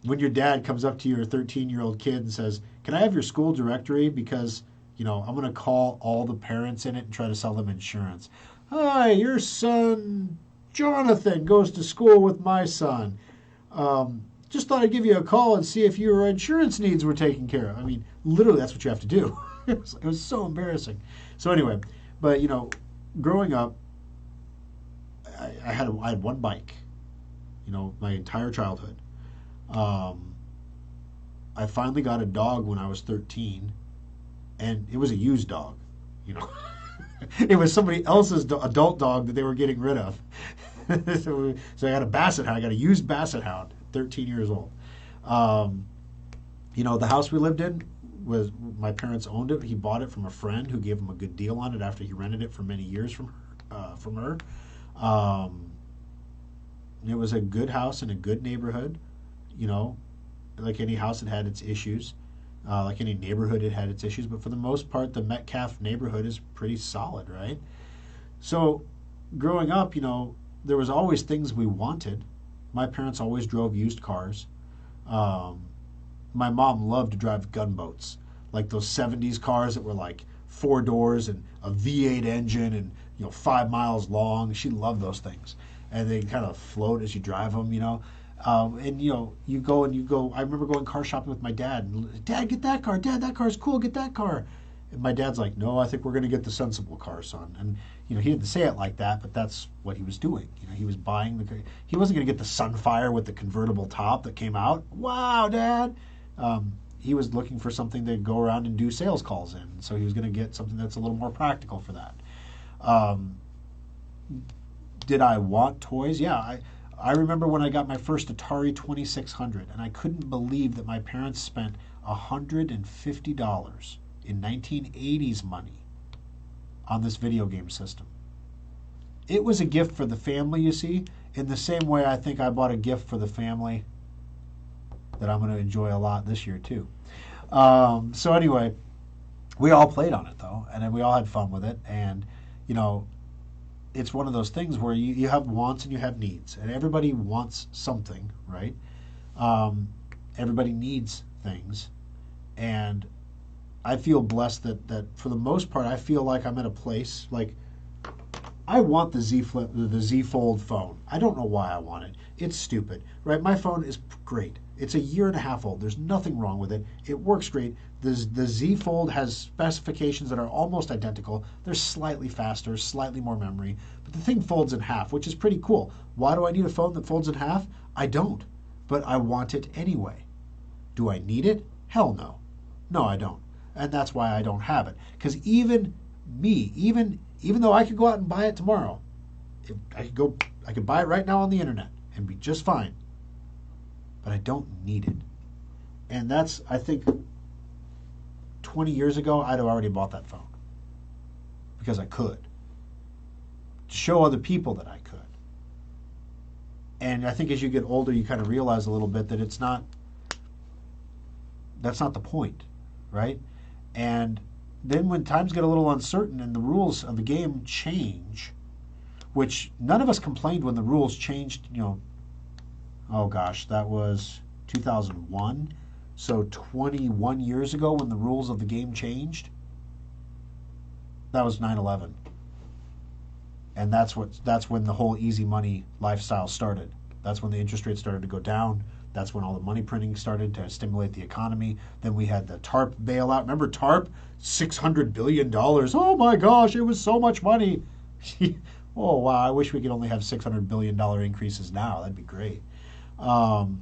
when your dad comes up to your 13-year-old kid and says, "Can I have your school directory? Because I'm going to call all the parents in it and try to sell them insurance." "Hi, your son Jonathan goes to school with my son. Just thought I'd give you a call and see if your insurance needs were taken care of." I mean, literally, that's what you have to do. It was so embarrassing. So anyway, but growing up, I had one bike. My entire childhood. I finally got a dog when I was 13, and it was a used dog. It was somebody else's adult dog that they were getting rid of. So I got a basset hound. I got a used basset hound, 13 years old. The house we lived in was my parents owned it. He bought it from a friend who gave him a good deal on it after he rented it for many years from her. It was a good house in a good neighborhood. Like any house, it had its issues. Like any neighborhood, it had its issues. But for the most part, the Metcalf neighborhood is pretty solid, right? So growing up, there was always things we wanted. My parents always drove used cars. My mom loved to drive gunboats, like those 70s cars that were like 4 doors and a V8 engine and 5 miles long. She loved those things, and they kind of float as you drive them. And you go. I remember going car shopping with my dad. And, "Dad, get that car. Dad, that car's cool. Get that car." And my dad's like, "No, I think we're going to get the sensible car, son." And he didn't say it like that, but that's what he was doing. He was buying the. He wasn't going to get the Sunfire with the convertible top that came out. "Wow, Dad." He was looking for something to go around and do sales calls in. So he was going to get something that's a little more practical for that. Did I want toys? Yeah, I remember when I got my first Atari 2600, and I couldn't believe that my parents spent $150 in 1980s money on this video game system. It was a gift for the family, you see, in the same way I think I bought a gift for the family that I'm going to enjoy a lot this year too. So anyway, we all played on it though, and then we all had fun with it, and it's one of those things where you have wants and you have needs, and everybody wants something, right? Everybody needs things, and I feel blessed that for the most part, I feel like I'm at a place, like, I want the Z Fold phone. I don't know why I want it. It's stupid, right? My phone is great. It's a year and a half old. There's nothing wrong with it. It works great. The Z Fold has specifications that are almost identical. They're slightly faster, slightly more memory, but the thing folds in half, which is pretty cool. Why do I need a phone that folds in half? I don't, but I want it anyway. Do I need it? Hell no. No, I don't. And that's why I don't have it. Because even though I could go out and buy it tomorrow, I could buy it right now on the internet and be just fine. But I don't need it. And that's, I think, 20 years ago, I'd have already bought that phone. Because I could. To show other people that I could. And I think as you get older, you kind of realize a little bit that that's not the point, right? And then when times get a little uncertain and the rules of the game change, which none of us complained when the rules changed, oh gosh, that was 2001. So 21 years ago when the rules of the game changed, that was 9/11. And that's when the whole easy money lifestyle started. That's when the interest rates started to go down. That's when all the money printing started to stimulate the economy. Then we had the TARP bailout. Remember TARP? $600 billion. Oh my gosh, it was so much money. Oh wow, I wish we could only have $600 billion increases now. That'd be great. And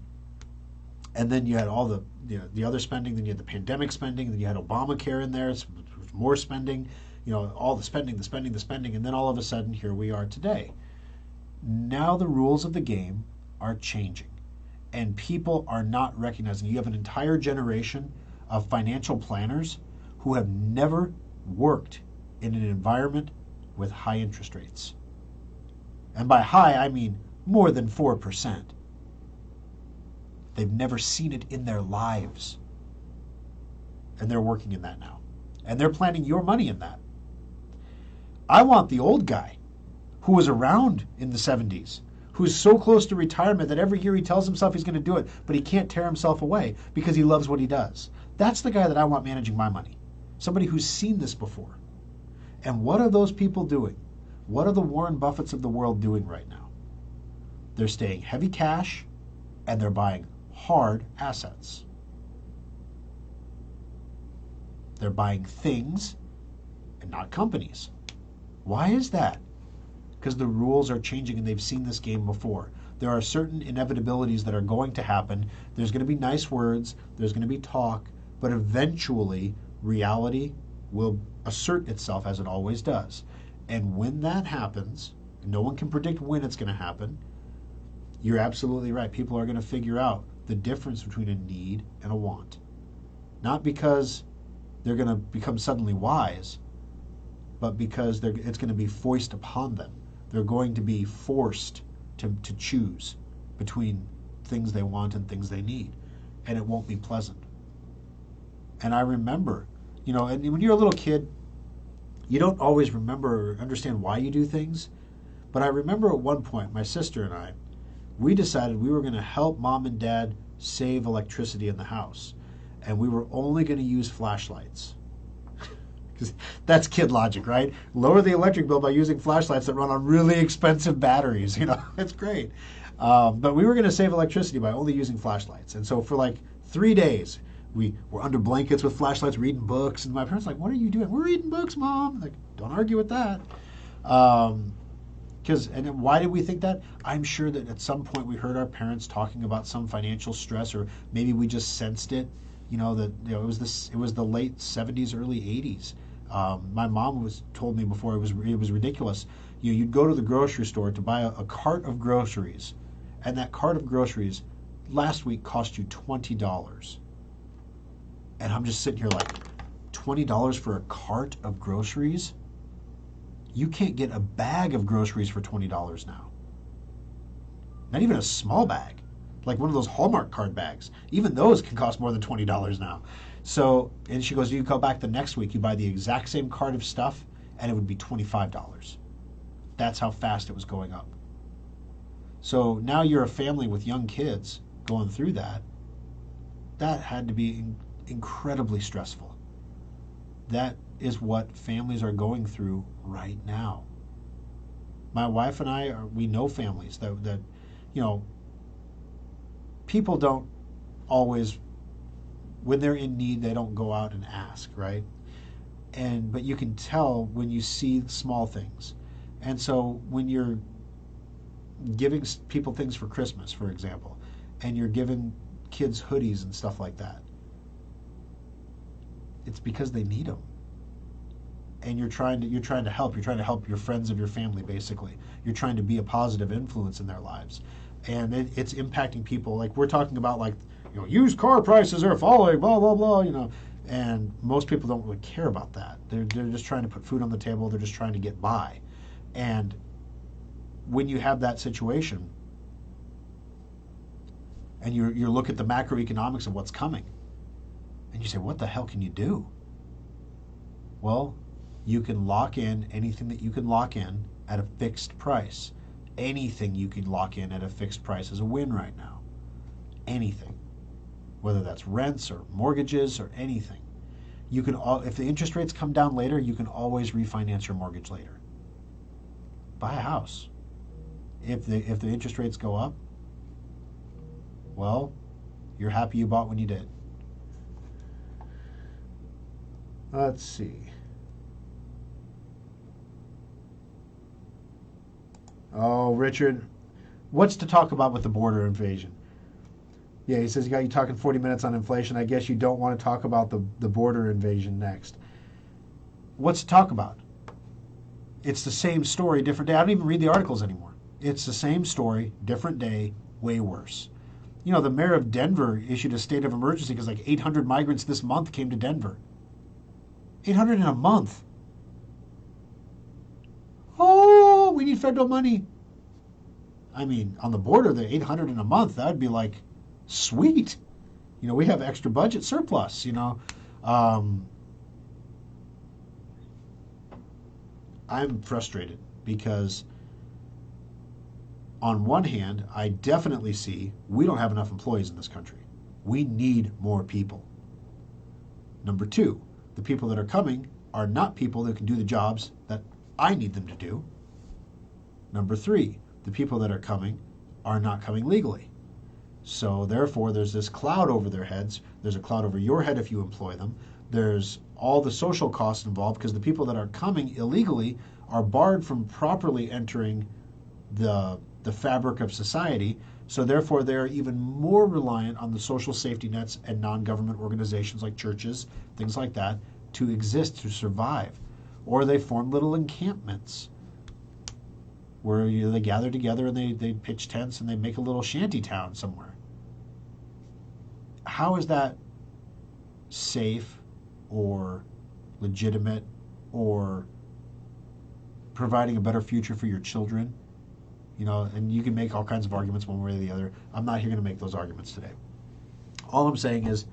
then you had all the other spending. Then you had the pandemic spending. Then you had Obamacare in there. It's more spending. All the spending. And then all of a sudden, here we are today. Now the rules of the game are changing. And people are not recognizing. You have an entire generation of financial planners who have never worked in an environment with high interest rates. And by high, I mean more than 4%. They've never seen it in their lives. And they're working in that now. And they're planning your money in that. I want the old guy who was around in the 70s, who's so close to retirement that every year he tells himself he's going to do it, but he can't tear himself away because he loves what he does. That's the guy that I want managing my money. Somebody who's seen this before. And what are those people doing? What are the Warren Buffetts of the world doing right now? They're staying heavy cash and they're buying hard assets. They're buying things and not companies. Why is that? Because the rules are changing and they've seen this game before. There are certain inevitabilities that are going to happen. There's going to be nice words, there's going to be talk, but eventually reality will assert itself as it always does. And when that happens, no one can predict when it's going to happen, you're absolutely right. People are going to figure out the difference between a need and a want. Not because they're going to become suddenly wise, but because it's going to be foisted upon them. They're going to be forced to choose between things they want and things they need. And it won't be pleasant. And I remember, and when you're a little kid, you don't always remember or understand why you do things. But I remember at one point, my sister and I, we decided we were going to help mom and dad save electricity in the house. And we were only going to use flashlights. Because that's kid logic, right? Lower the electric bill by using flashlights that run on really expensive batteries. It's great. But we were going to save electricity by only using flashlights. And so for like 3 days, we were under blankets with flashlights, reading books. And my parents were like, what are you doing? We're reading books, Mom. Like, don't argue with that. And why did we think that? I'm sure that at some point we heard our parents talking about some financial stress, or maybe we just sensed it. It was the late 70s, early 80s. My mom told me before it was ridiculous. You'd go to the grocery store to buy a cart of groceries, and that cart of groceries last week cost you $20. And I'm just sitting here like, $20 for a cart of groceries? You can't get a bag of groceries for $20 now. Not even a small bag, like one of those Hallmark card bags. Even those can cost more than $20 now. So, and she goes, you go back the next week, you buy the exact same cart of stuff, and it would be $25. That's how fast it was going up. So now you're a family with young kids going through that. That had to be incredibly stressful. That is what families are going through right now. My wife and I, we know families that people don't always, when they're in need, they don't go out and ask, right? But you can tell when you see small things. And so when you're giving people things for Christmas, for example, and you're giving kids hoodies and stuff like that, it's because they need them. And you're trying to help. You're trying to help your friends of your family, basically. You're trying to be a positive influence in their lives. And it's impacting people. Like we're talking about, used car prices are falling, blah, blah, blah, And most people don't really care about that. They're just trying to put food on the table. They're just trying to get by. And when you have that situation, and you look at the macroeconomics of what's coming, and you say, what the hell can you do? Well, you can lock in anything that you can lock in at a fixed price. Anything you can lock in at a fixed price is a win right now. Anything. Whether that's rents or mortgages or anything. You can, if the interest rates come down later, you can always refinance your mortgage later. Buy a house. If the interest rates go up, well, you're happy you bought when you did. Let's see. Oh, Richard, what's to talk about with the border invasion? Yeah, he says he got you talking 40 minutes on inflation. I guess you don't want to talk about the border invasion next. What's to talk about? It's the same story, different day. I don't even read the articles anymore. It's the same story, different day, way worse. You know, the mayor of Denver issued a state of emergency because like 800 migrants this month came to Denver. 800 in a month. Oh, we need federal money. I mean, on the border, the 800 in a month, that would be like, sweet. You know, we have extra budget surplus, you know. I'm frustrated because on one hand, I definitely see we don't have enough employees in this country. We need more people. Number two, the people that are coming are not people that can do the jobs that I need them to do. Number three, the people that are coming are not coming legally. So therefore, there's this cloud over their heads. There's a cloud over your head if you employ them. There's all the social costs involved because the people that are coming illegally are barred from properly entering the fabric of society. So therefore, they're even more reliant on the social safety nets and non-government organizations like churches, things like that, to exist, to survive. Or they form little encampments where they gather together and they pitch tents and they make a little shanty town somewhere. How is that safe or legitimate or providing a better future for your children? You know, and you can make all kinds of arguments one way or the other. I'm not here going to make those arguments today. All I'm saying is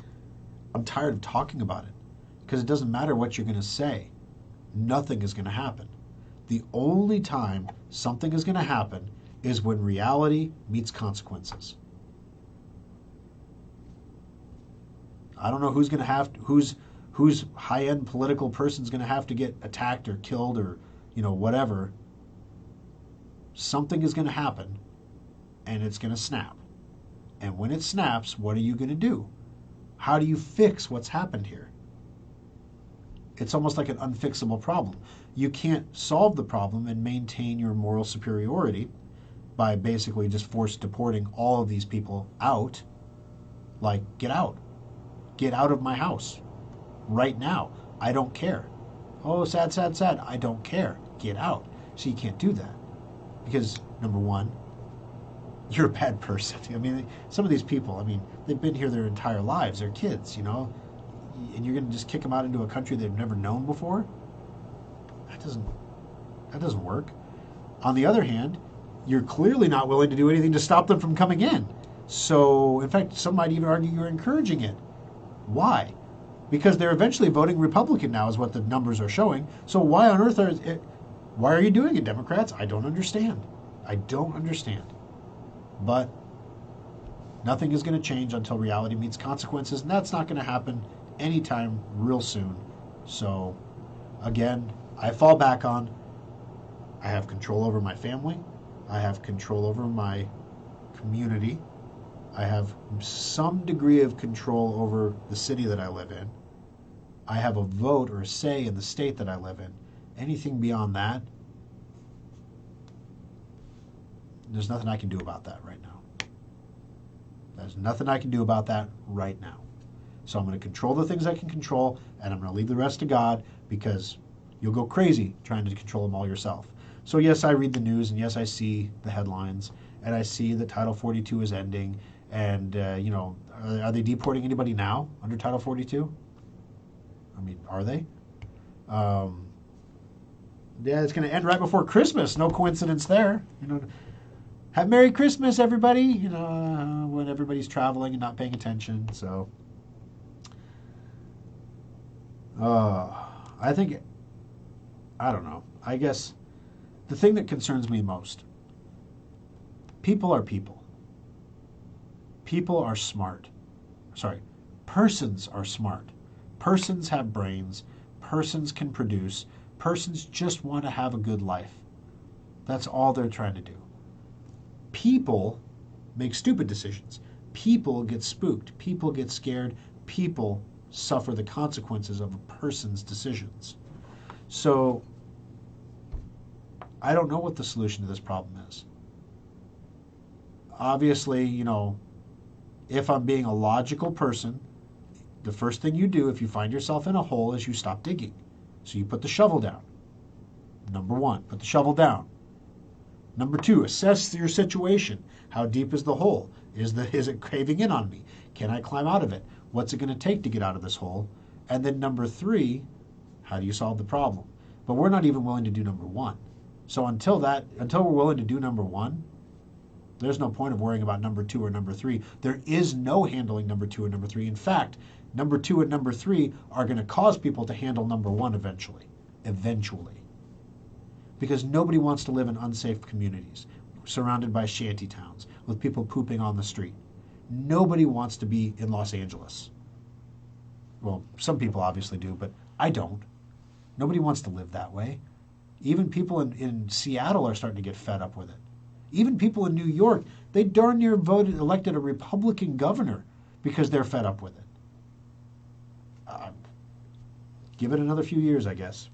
I'm tired of talking about it because it doesn't matter what you're going to say. Nothing is going to happen. The only time something is going to happen is when reality meets consequences. I don't know who's going to have to, whose high-end political person's going to have to get attacked or killed or, you know, whatever. Something is going to happen and it's going to snap. And when it snaps, what are you going to do? How do you fix what's happened here? It's almost like an unfixable problem. You can't solve the problem and maintain your moral superiority by basically just force deporting all of these people out. Like, get out. Get out of my house. Right now. I don't care. Oh, sad, sad, sad. I don't care. Get out. So you can't do that. Because, number one, you're a bad person. I mean, some of these people, I mean, they've been here their entire lives. They're kids, you know? And you're going to just kick them out into a country they've never known before? That doesn't work. On the other hand, you're clearly not willing to do anything to stop them from coming in. So, in fact, some might even argue you're encouraging it. Why? Because they're eventually voting Republican now, is what the numbers are showing. So why on earth why are you doing it, Democrats? I don't understand. I don't understand. But nothing is going to change until reality meets consequences, and that's not going to happen anytime real soon. So, again, I fall back on I have control over my family. I have control over my community. I have some degree of control over the city that I live in. I have a vote or a say in the state that I live in. Anything beyond that, there's nothing I can do about that right now. There's nothing I can do about that right now. So I'm going to control the things I can control, and I'm going to leave the rest to God, because you'll go crazy trying to control them all yourself. So yes, I read the news, and yes, I see the headlines, and I see that Title 42 is ending, and, are they deporting anybody now under Title 42? I mean, are they? Yeah, it's going to end right before Christmas. No coincidence there. Have Merry Christmas, everybody. When everybody's traveling and not paying attention. So, I don't know. I guess the thing that concerns me most, people are people. People are smart. Sorry, persons are smart. Persons have brains. Persons can produce. Persons just want to have a good life. That's all they're trying to do. People make stupid decisions. People get spooked. People get scared. People suffer the consequences of a person's decisions. So, I don't know what the solution to this problem is. Obviously, if I'm being a logical person, the first thing you do if you find yourself in a hole is you stop digging. So you put the shovel down. Number one, put the shovel down. Number two, assess your situation. How deep is the hole? Is it caving in on me? Can I climb out of it? What's it going to take to get out of this hole? And then number three, how do you solve the problem? But we're not even willing to do number one. So until we're willing to do number one, there's no point of worrying about number two or number three. There is no handling number two and number three. In fact, number two and number three are going to cause people to handle number one eventually. Eventually. Because nobody wants to live in unsafe communities surrounded by shanty towns with people pooping on the street. Nobody wants to be in Los Angeles. Well, some people obviously do, but I don't. Nobody wants to live that way. Even people in Seattle are starting to get fed up with it. Even people in New York, they darn near elected a Republican governor because they're fed up with it. Give it another few years, I guess.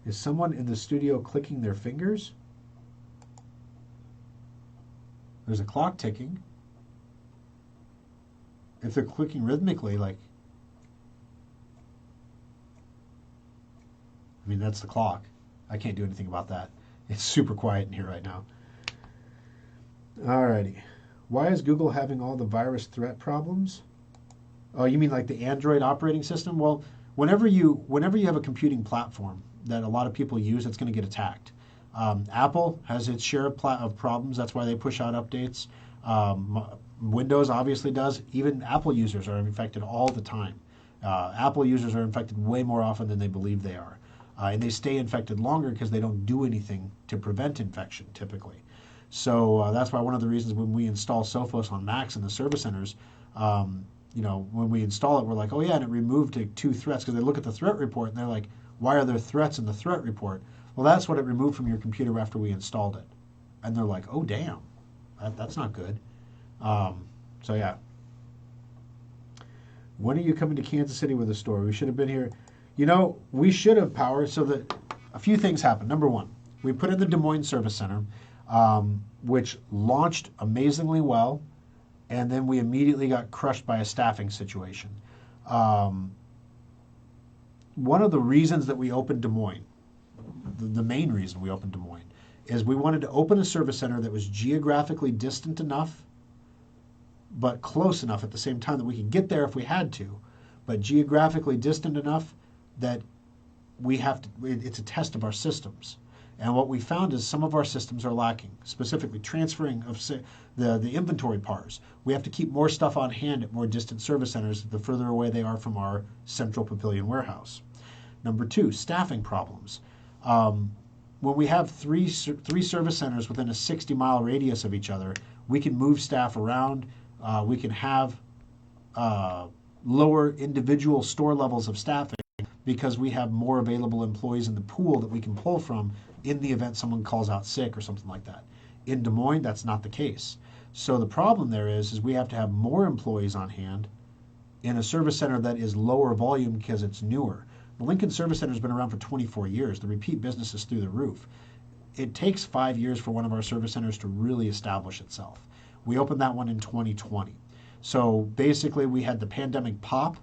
Is someone in the studio clicking their fingers? There's a clock ticking. If they're clicking rhythmically, like, I mean, that's the clock. I can't do anything about that. It's super quiet in here right now. Alrighty. Why is Google having all the virus threat problems? Oh, you mean like the Android operating system? Well, whenever you have a computing platform that a lot of people use, it's going to get attacked. Apple has its share of problems. That's why they push out updates. Windows obviously does. Even Apple users are infected all the time. Apple users are infected way more often than they believe they are. And they stay infected longer because they don't do anything to prevent infection typically. So that's why one of the reasons when we install Sophos on Macs in the service centers, when we install it, we're like, oh yeah, and it removed 2 threats, because they look at the threat report and they're like, why are there threats in the threat report? Well, that's what it removed from your computer after we installed it. And they're like, oh damn, that's not good. So yeah. When are you coming to Kansas City with a store? We should have been here. We should have power, so that a few things happened. Number one, we put in the Des Moines Service Center, which launched amazingly well, and then we immediately got crushed by a staffing situation. One of the reasons that we opened Des Moines, the main reason we opened Des Moines, is we wanted to open a service center that was geographically distant enough, but close enough at the same time that we could get there if we had to, but geographically distant enough that it's a test of our systems. And what we found is some of our systems are lacking, specifically transferring of the inventory pars. We have to keep more stuff on hand at more distant service centers the further away they are from our central Papillion warehouse. Number two, staffing problems. When we have three service centers within a 60-mile radius of each other, we can move staff around. We can have lower individual store levels of staffing because we have more available employees in the pool that we can pull from in the event someone calls out sick or something like that. In Des Moines, that's not the case. So the problem there is we have to have more employees on hand in a service center that is lower volume because it's newer. The Lincoln Service Center has been around for 24 years. The repeat business is through the roof. It takes 5 years for one of our service centers to really establish itself. We opened that one in 2020. So basically we had the pandemic pop,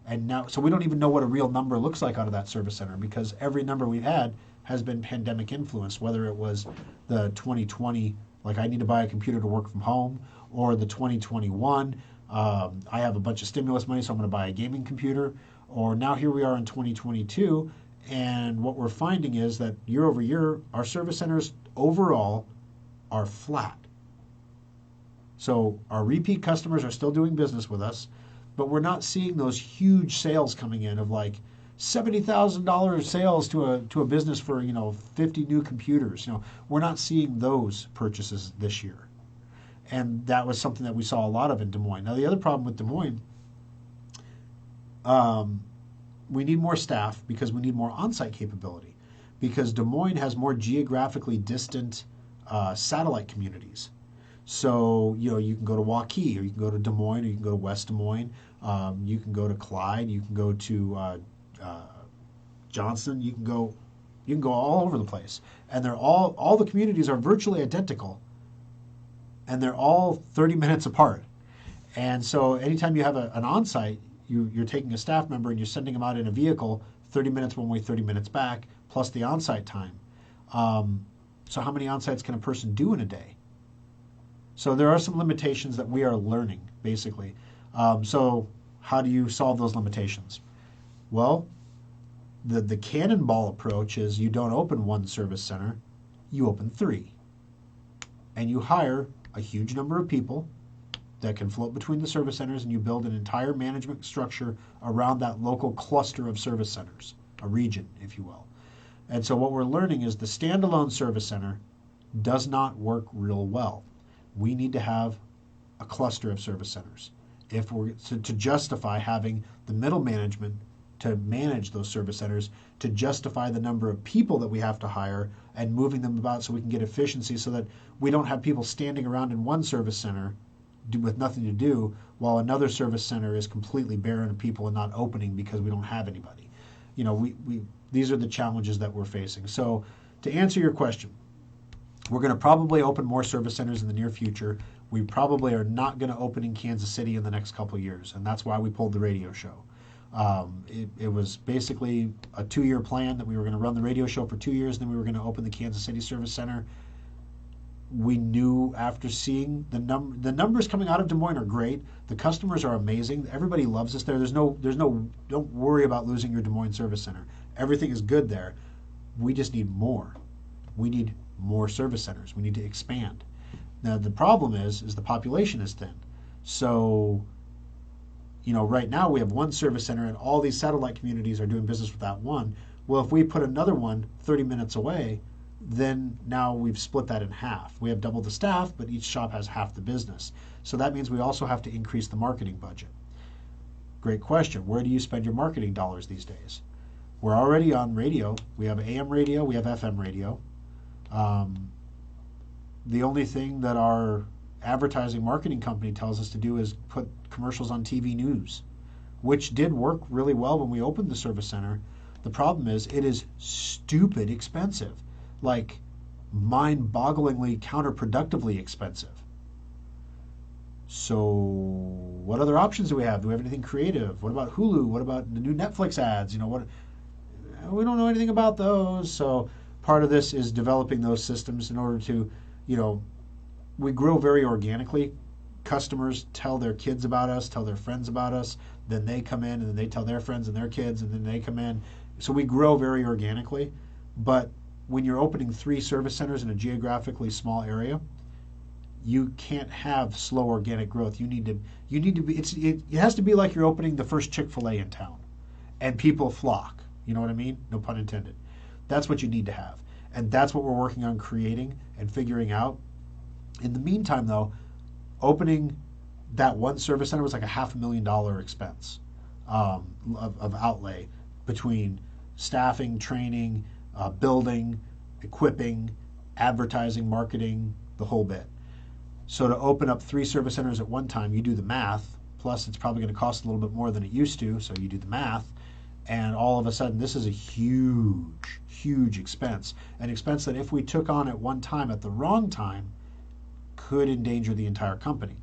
and now, so we don't even know what a real number looks like out of that service center, because every number we've had has been pandemic influenced, whether it was the 2020, like I need to buy a computer to work from home, or the 2021, I have a bunch of stimulus money, so I'm going to buy a gaming computer, or now here we are in 2022, and what we're finding is that year over year, our service centers overall are flat. So our repeat customers are still doing business with us, but we're not seeing those huge sales coming in of like $70,000 sales to a business for 50 new computers. We're not seeing those purchases this year, and that was something that we saw a lot of in Des Moines. Now the other problem with Des Moines, we need more staff because we need more on-site capability, because Des Moines has more geographically distant satellite communities. So, you can go to Waukee, or you can go to Des Moines, or you can go to West Des Moines. You can go to Clyde. You can go to Johnston. You can go all over the place. And they're all the communities are virtually identical, and they're all 30 minutes apart. And so anytime you have an on-site, you're taking a staff member and you're sending them out in a vehicle, 30 minutes one way, 30 minutes back, plus the on-site time. So how many on-sites can a person do in a day? So there are some limitations that we are learning, basically. So how do you solve those limitations? Well, the cannonball approach is you don't open one service center, you open three. And you hire a huge number of people that can float between the service centers, and you build an entire management structure around that local cluster of service centers, a region, if you will. And so what we're learning is the standalone service center does not work real well. We need to have a cluster of service centers if we're to justify having the middle management to manage those service centers, to justify the number of people that we have to hire and moving them about so we can get efficiency, so that we don't have people standing around in one service center with nothing to do while another service center is completely barren of people and not opening because we don't have anybody. You know, these are the challenges that we're facing. So to answer your question, we're going to probably open more service centers in the near future. We probably are not going to open in Kansas City in the next couple of years, and that's why we pulled the radio show. It was basically a 2-year plan that we were going to run the radio show for 2 years, then we were going to open the Kansas City service center. We knew after seeing the numbers coming out of Des Moines are great. The customers are amazing. Everybody loves us there. Don't worry about losing your Des Moines service center. Everything is good there. We just need more. We need more service centers. We need to expand. Now the problem is the population is thin. So, you know, right now we have one service center and all these satellite communities are doing business with that one. Well, if we put another one 30 minutes away, then now we've split that in half. We have double the staff, but each shop has half the business. So that means we also have to increase the marketing budget. Great question. Where do you spend your marketing dollars these days? We're already on radio. We have AM radio, we have FM radio. The only thing that our advertising marketing company tells us to do is put commercials on TV news, which did work really well when we opened the service center. The problem is it is stupid expensive, like mind-bogglingly counterproductively expensive. So what other options do we have? Do we have anything creative? What about Hulu? What about the new Netflix ads? You know, we don't know anything about those. So part of this is developing those systems in order to, you know, we grow very organically. Customers tell their kids about us, tell their friends about us, then they come in and then they tell their friends and their kids and then they come in. So we grow very organically. But when you're opening 3 service centers in a geographically small area, you can't have slow organic growth. You need to be, it has to be like you're opening the first Chick-fil-A in town and people flock. You know what I mean? No pun intended. That's what you need to have. And that's what we're working on creating and figuring out. In the meantime, though, opening that one service center was like a $500,000 expense of outlay between staffing, training, building, equipping, advertising, marketing, the whole bit. So to open up 3 service centers at one time, you do the math, plus it's probably going to cost a little bit more than it used to, so you do the math, and all of a sudden this is a huge, huge expense. An expense that if we took on at one time at the wrong time could endanger the entire company.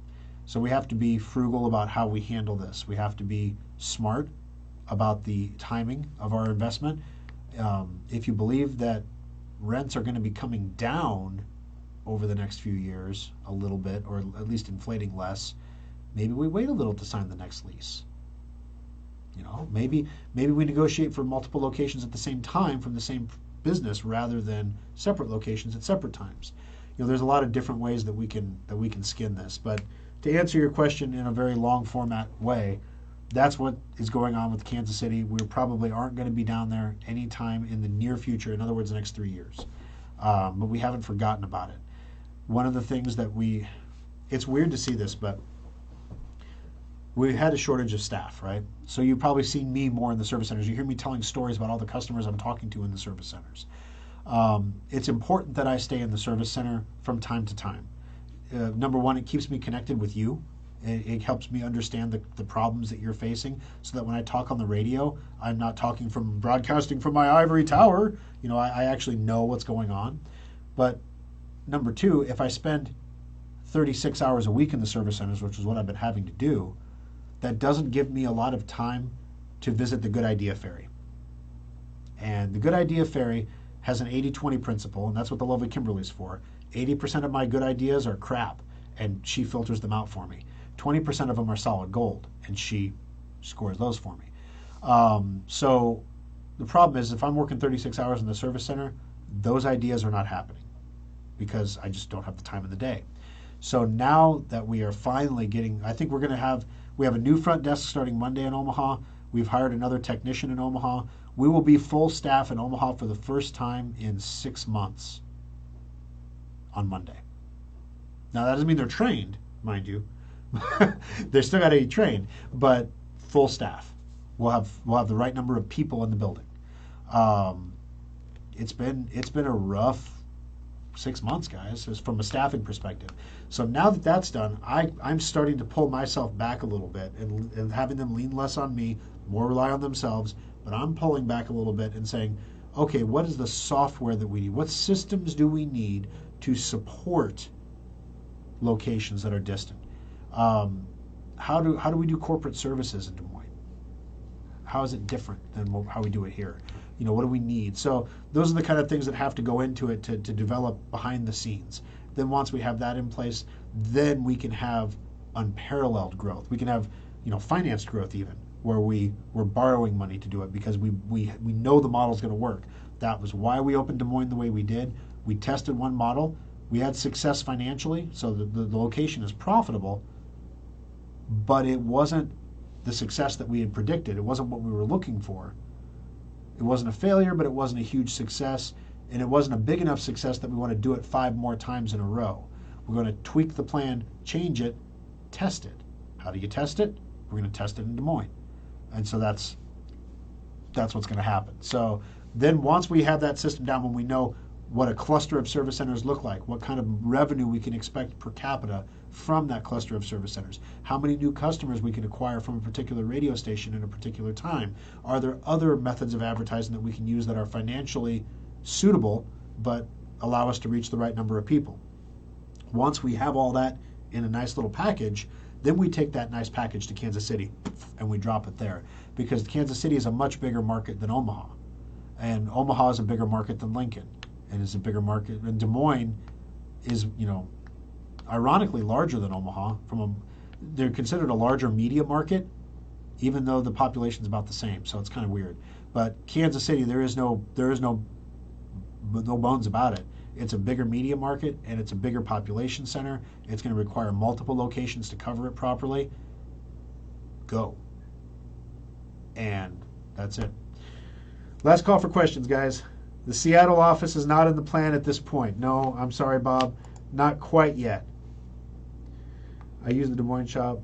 So we have to be frugal about how we handle this. We have to be smart about the timing of our investment. If you believe that rents are going to be coming down over the next few years a little bit, or at least inflating less, maybe we wait a little to sign the next lease. You know, maybe we negotiate for multiple locations at the same time from the same business rather than separate locations at separate times. You know, there's a lot of different ways that we can skin this. But to answer your question in a very long format way, that's what is going on with Kansas City. We probably aren't going to be down there anytime in the near future. In other words, the next 3 years. But we haven't forgotten about it. One of the things that it's weird to see this, but we had a shortage of staff, right? So you've probably seen me more in the service centers. You hear me telling stories about all the customers I'm talking to in the service centers. It's important that I stay in the service center from time to time. Number one, it keeps me connected with you. It helps me understand the problems that you're facing, so that when I talk on the radio, I'm not broadcasting from my ivory tower. You know, I actually know what's going on. But number two, if I spend 36 hours a week in the service centers, which is what I've been having to do, that doesn't give me a lot of time to visit the Good Idea Ferry. And the Good Idea Ferry has an 80-20 principle, and that's what the lovely Kimberly's for. 80% of my good ideas are crap, and she filters them out for me. 20% of them are solid gold, and she scores those for me. So the problem is if I'm working 36 hours in the service center, those ideas are not happening because I just don't have the time in the day. So now that we are finally getting, I think we have a new front desk starting Monday in Omaha. We've hired another technician in Omaha. We will be full staff in Omaha for the first time in 6 months on Monday. Now that doesn't mean they're trained, mind you. They're still got to be trained, but full staff. We'll have the right number of people in the building. It's been a rough 6 months, guys, from a staffing perspective. So now that that's done, I'm starting to pull myself back a little bit and having them lean less on me, more rely on themselves. But I'm pulling back a little bit and saying, okay, what is the software that we need? What systems do we need to support locations that are distant? How do we do corporate services in Des Moines? How is it different than how we do it here? What do we need? So those are the kind of things that have to go into it to develop behind the scenes. Then once we have that in place, then we can have unparalleled growth. We can have, financed growth even, where we're borrowing money to do it because we know the model's going to work. That was why we opened Des Moines the way we did. We tested one model. We had success financially, so the location is profitable, but it wasn't the success that we had predicted. It wasn't what we were looking for. It wasn't a failure, but it wasn't a huge success, and it wasn't a big enough success that we want to do it 5 more times in a row. We're going to tweak the plan, change it, test it. How do you test it? We're going to test it in Des Moines. And so that's what's going to happen. So then once we have that system down, when we know what a cluster of service centers look like, what kind of revenue we can expect per capita from that cluster of service centers, how many new customers we can acquire from a particular radio station at a particular time. Are there other methods of advertising that we can use that are financially suitable but allow us to reach the right number of people? Once we have all that in a nice little package, then we take that nice package to Kansas City and we drop it there, because Kansas City is a much bigger market than Omaha, and Omaha is a bigger market than Lincoln, and is a bigger market, and Des Moines is, ironically larger than Omaha. They're considered a larger media market, even though the population is about the same. So it's kind of weird. But Kansas City, there is no bones about it. It's a bigger media market and it's a bigger population center. It's going to require multiple locations to cover it properly. Go. And that's it. Last call for questions, guys. The Seattle office is not in the plan at this point. No, I'm sorry, Bob. Not quite yet. I use the Des Moines shop,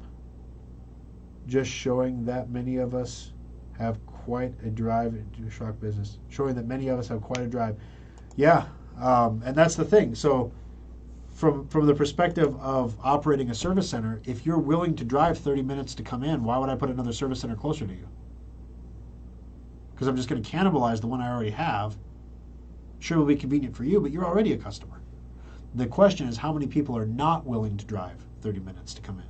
just showing that many of us have quite a drive into shock business. Showing that many of us have quite a drive. Yeah, and that's the thing. So from the perspective of operating a service center, if you're willing to drive 30 minutes to come in, why would I put another service center closer to you? Because I'm just going to cannibalize the one I already have. Sure, it will be convenient for you, but you're already a customer. The question is, how many people are not willing to drive 30 minutes to come in?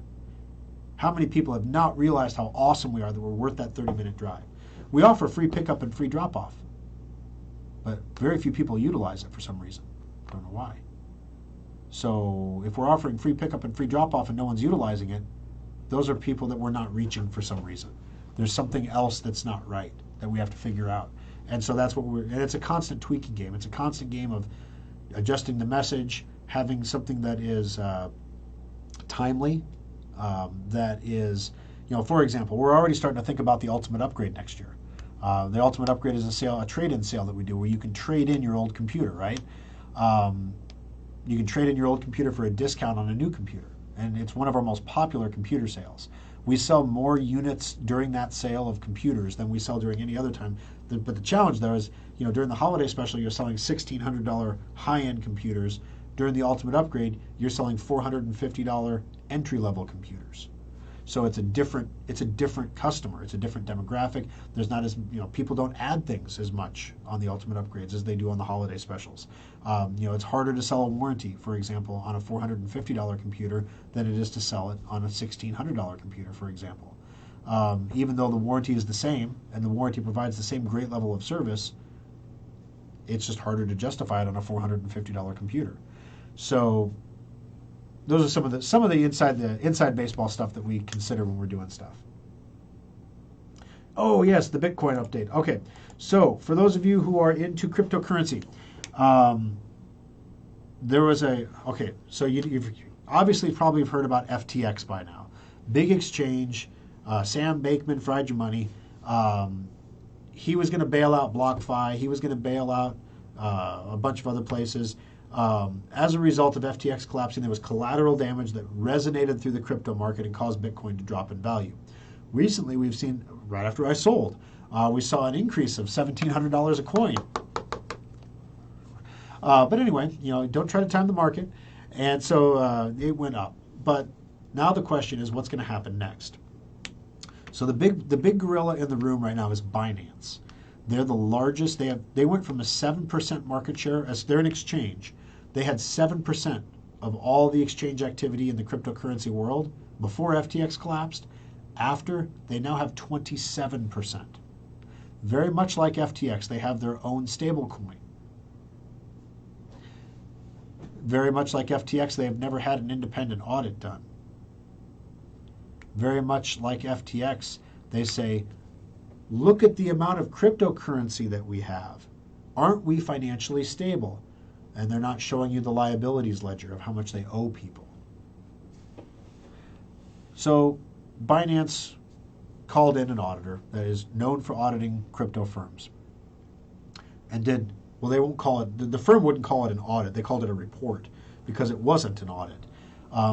How many people have not realized how awesome we are, that we're worth that 30-minute drive? We offer free pickup and free drop-off, but very few people utilize it for some reason. I don't know why. So if we're offering free pickup and free drop-off and no one's utilizing it, those are people that we're not reaching for some reason. There's something else that's not right that we have to figure out. And so that's what and it's a constant tweaking game. It's a constant game of adjusting the message, having something that is timely, that is, for example, we're already starting to think about the ultimate upgrade next year. The ultimate upgrade is a trade-in sale that we do where you can trade in your old computer, right? You can trade in your old computer for a discount on a new computer, and it's one of our most popular computer sales. We sell more units during that sale of computers than we sell during any other time. But the challenge there is, during the holiday special, you're selling $1,600 high-end computers. During the ultimate upgrade, you're selling $450 entry-level computers. So it's a different customer. It's a different demographic. There's not as, people don't add things as much on the ultimate upgrades as they do on the holiday specials. It's harder to sell a warranty, for example, on a $450 computer than it is to sell it on a $1,600 computer, for example. Even though the warranty is the same and the warranty provides the same great level of service, It's just harder to justify it on a $450 computer. So those are some of the inside baseball stuff that we consider when we're doing stuff. Oh yes, the Bitcoin update. Okay, so for those of you who are into cryptocurrency, there was so you've obviously probably have heard about FTX by now. Big exchange. Sam Bankman fried your money. He was going to bail out BlockFi. He was going to bail out a bunch of other places. As a result of FTX collapsing, there was collateral damage that resonated through the crypto market and caused Bitcoin to drop in value. Recently, we've seen, right after I sold, we saw an increase of $1,700 a coin. But anyway, don't try to time the market. And so it went up. But now the question is, what's going to happen next? So the big gorilla in the room right now is Binance. They're the largest. They went from a 7% market share as they're an exchange. They had 7% of all the exchange activity in the cryptocurrency world before FTX collapsed. After, they now have 27%. Very much like FTX, they have their own stablecoin. Very much like FTX, they have never had an independent audit done. Very much like FTX, they say, look at the amount of cryptocurrency that we have. Aren't we financially stable? And they're not showing you the liabilities ledger of how much they owe people. So Binance called in an auditor that is known for auditing crypto firms. And they won't call it, the firm wouldn't call it an audit, they called it a report because it wasn't an audit.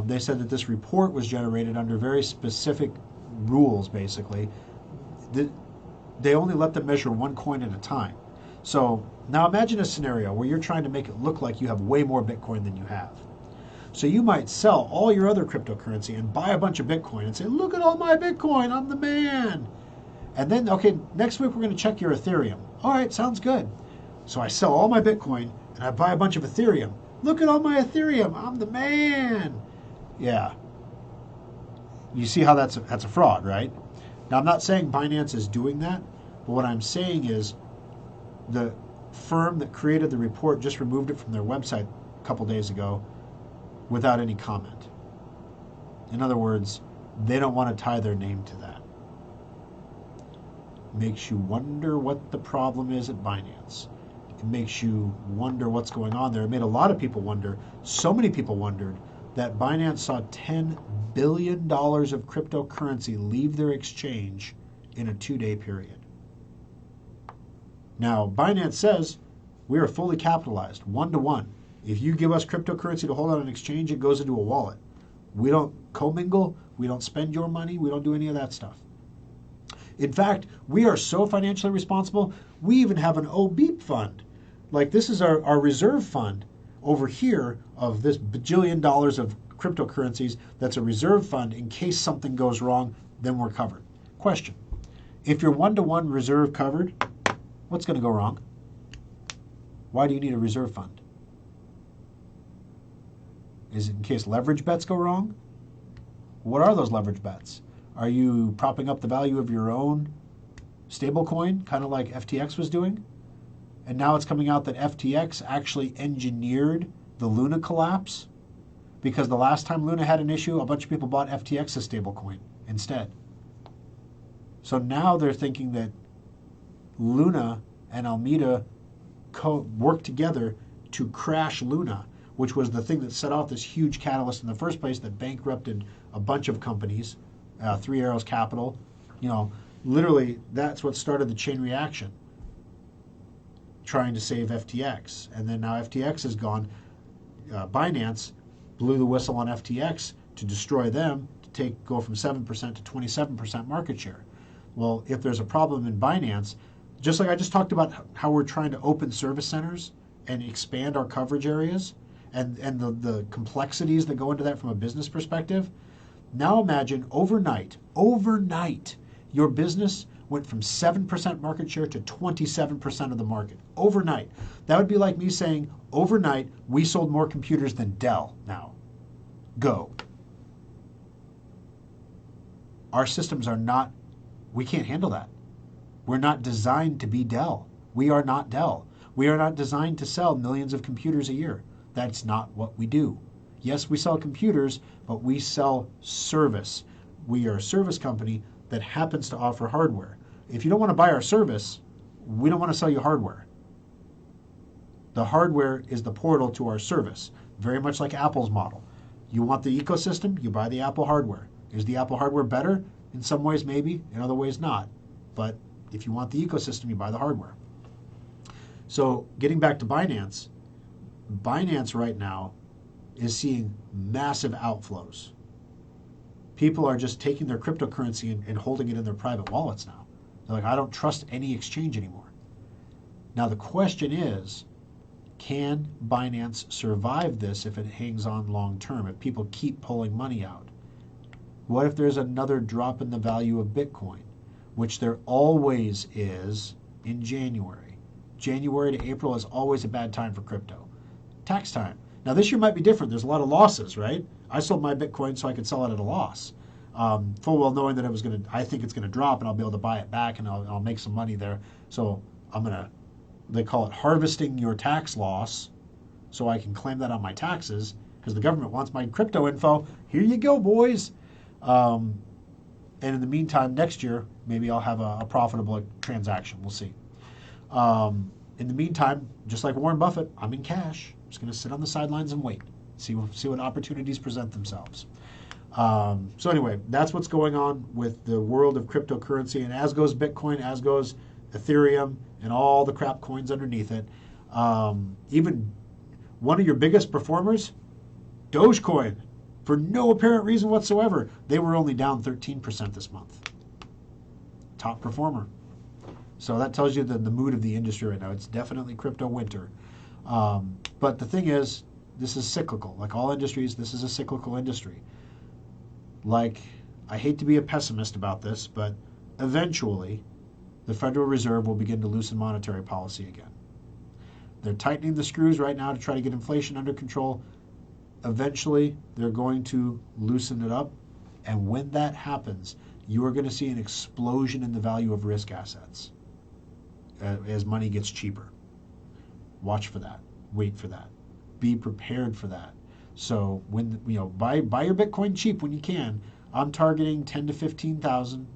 They said that this report was generated under very specific rules, basically. They only let them measure one coin at a time. So now imagine a scenario where you're trying to make it look like you have way more Bitcoin than you have. So you might sell all your other cryptocurrency and buy a bunch of Bitcoin and say, look at all my Bitcoin, I'm the man. And then, okay, next week we're going to check your Ethereum. All right, sounds good. So I sell all my Bitcoin and I buy a bunch of Ethereum. Look at all my Ethereum, I'm the man. Yeah. You see how that's a fraud, right? Now, I'm not saying Binance is doing that, but what I'm saying is the firm that created the report just removed it from their website a couple days ago without any comment. In other words, they don't want to tie their name to that. Makes you wonder what the problem is at Binance. It makes you wonder what's going on there. It made a lot of people wonder. So many people wondered that Binance saw $10 billion of cryptocurrency leave their exchange in a 2-day period. Now, Binance says we are fully capitalized, 1-to-1. If you give us cryptocurrency to hold on an exchange, it goes into a wallet. We don't commingle, we don't spend your money, we don't do any of that stuff. In fact, we are so financially responsible, we even have an OBEEP fund. Like this is our reserve fund over here of this bajillion dollars of cryptocurrencies that's a reserve fund in case something goes wrong, then we're covered. Question, if you're 1-to-1 reserve covered, what's going to go wrong? Why do you need a reserve fund? Is it in case leverage bets go wrong? What are those leverage bets? Are you propping up the value of your own stablecoin, kind of like FTX was doing? And now it's coming out that FTX actually engineered the Luna collapse because the last time Luna had an issue, a bunch of people bought FTX's stablecoin instead. So now they're thinking that Luna and Alameda worked together to crash Luna, which was the thing that set off this huge catalyst in the first place that bankrupted a bunch of companies, Three Arrows Capital. Literally, that's what started the chain reaction, trying to save FTX. And then now FTX is gone. Binance blew the whistle on FTX to destroy them, to go from 7% to 27% market share. Well, if there's a problem in Binance, just like I just talked about how we're trying to open service centers and expand our coverage areas and the complexities that go into that from a business perspective, now imagine overnight, your business went from 7% market share to 27% of the market. Overnight. That would be like me saying, overnight, we sold more computers than Dell now. Go. Our systems are not, we can't handle that. We're not designed to be Dell. We are not Dell. We are not designed to sell millions of computers a year. That's not what we do. Yes, we sell computers, but we sell service. We are a service company that happens to offer hardware. If you don't want to buy our service, we don't want to sell you hardware. The hardware is the portal to our service, very much like Apple's model. You want the ecosystem, you buy the Apple hardware. Is the Apple hardware better? In some ways, maybe. In other ways, not. But if you want the ecosystem, you buy the hardware. So getting back to Binance, Binance right now is seeing massive outflows. People are just taking their cryptocurrency and holding it in their private wallets now. They're like, I don't trust any exchange anymore. Now the question is, can Binance survive this if it hangs on long term, if people keep pulling money out? What if there's another drop in the value of Bitcoin, which there always is in January? January to April is always a bad time for crypto. Tax time. Now this year might be different. There's a lot of losses, right? I sold my Bitcoin so I could sell it at a loss. Full well knowing that I think it's going to drop and I'll be able to buy it back and I'll make some money there. So they call it harvesting your tax loss so I can claim that on my taxes because the government wants my crypto info. Here you go, boys. And in the meantime, next year, maybe I'll have a profitable transaction. We'll see. In the meantime, just like Warren Buffett, I'm in cash. I'm just going to sit on the sidelines and wait. See what opportunities present themselves. So anyway, that's what's going on with the world of cryptocurrency, and as goes Bitcoin, as goes Ethereum, and all the crap coins underneath it. Even one of your biggest performers, Dogecoin, for no apparent reason whatsoever, they were only down 13% this month. Top performer. So that tells you the mood of the industry right now. It's definitely crypto winter. But the thing is, this is cyclical. Like all industries, this is a cyclical industry. Like, I hate to be a pessimist about this, but eventually the Federal Reserve will begin to loosen monetary policy again. They're tightening the screws right now to try to get inflation under control. Eventually, they're going to loosen it up. And when that happens, you are going to see an explosion in the value of risk assets as money gets cheaper. Watch for that. Wait for that. Be prepared for that. So when buy your Bitcoin cheap when you can. I'm targeting 10 to 15,000,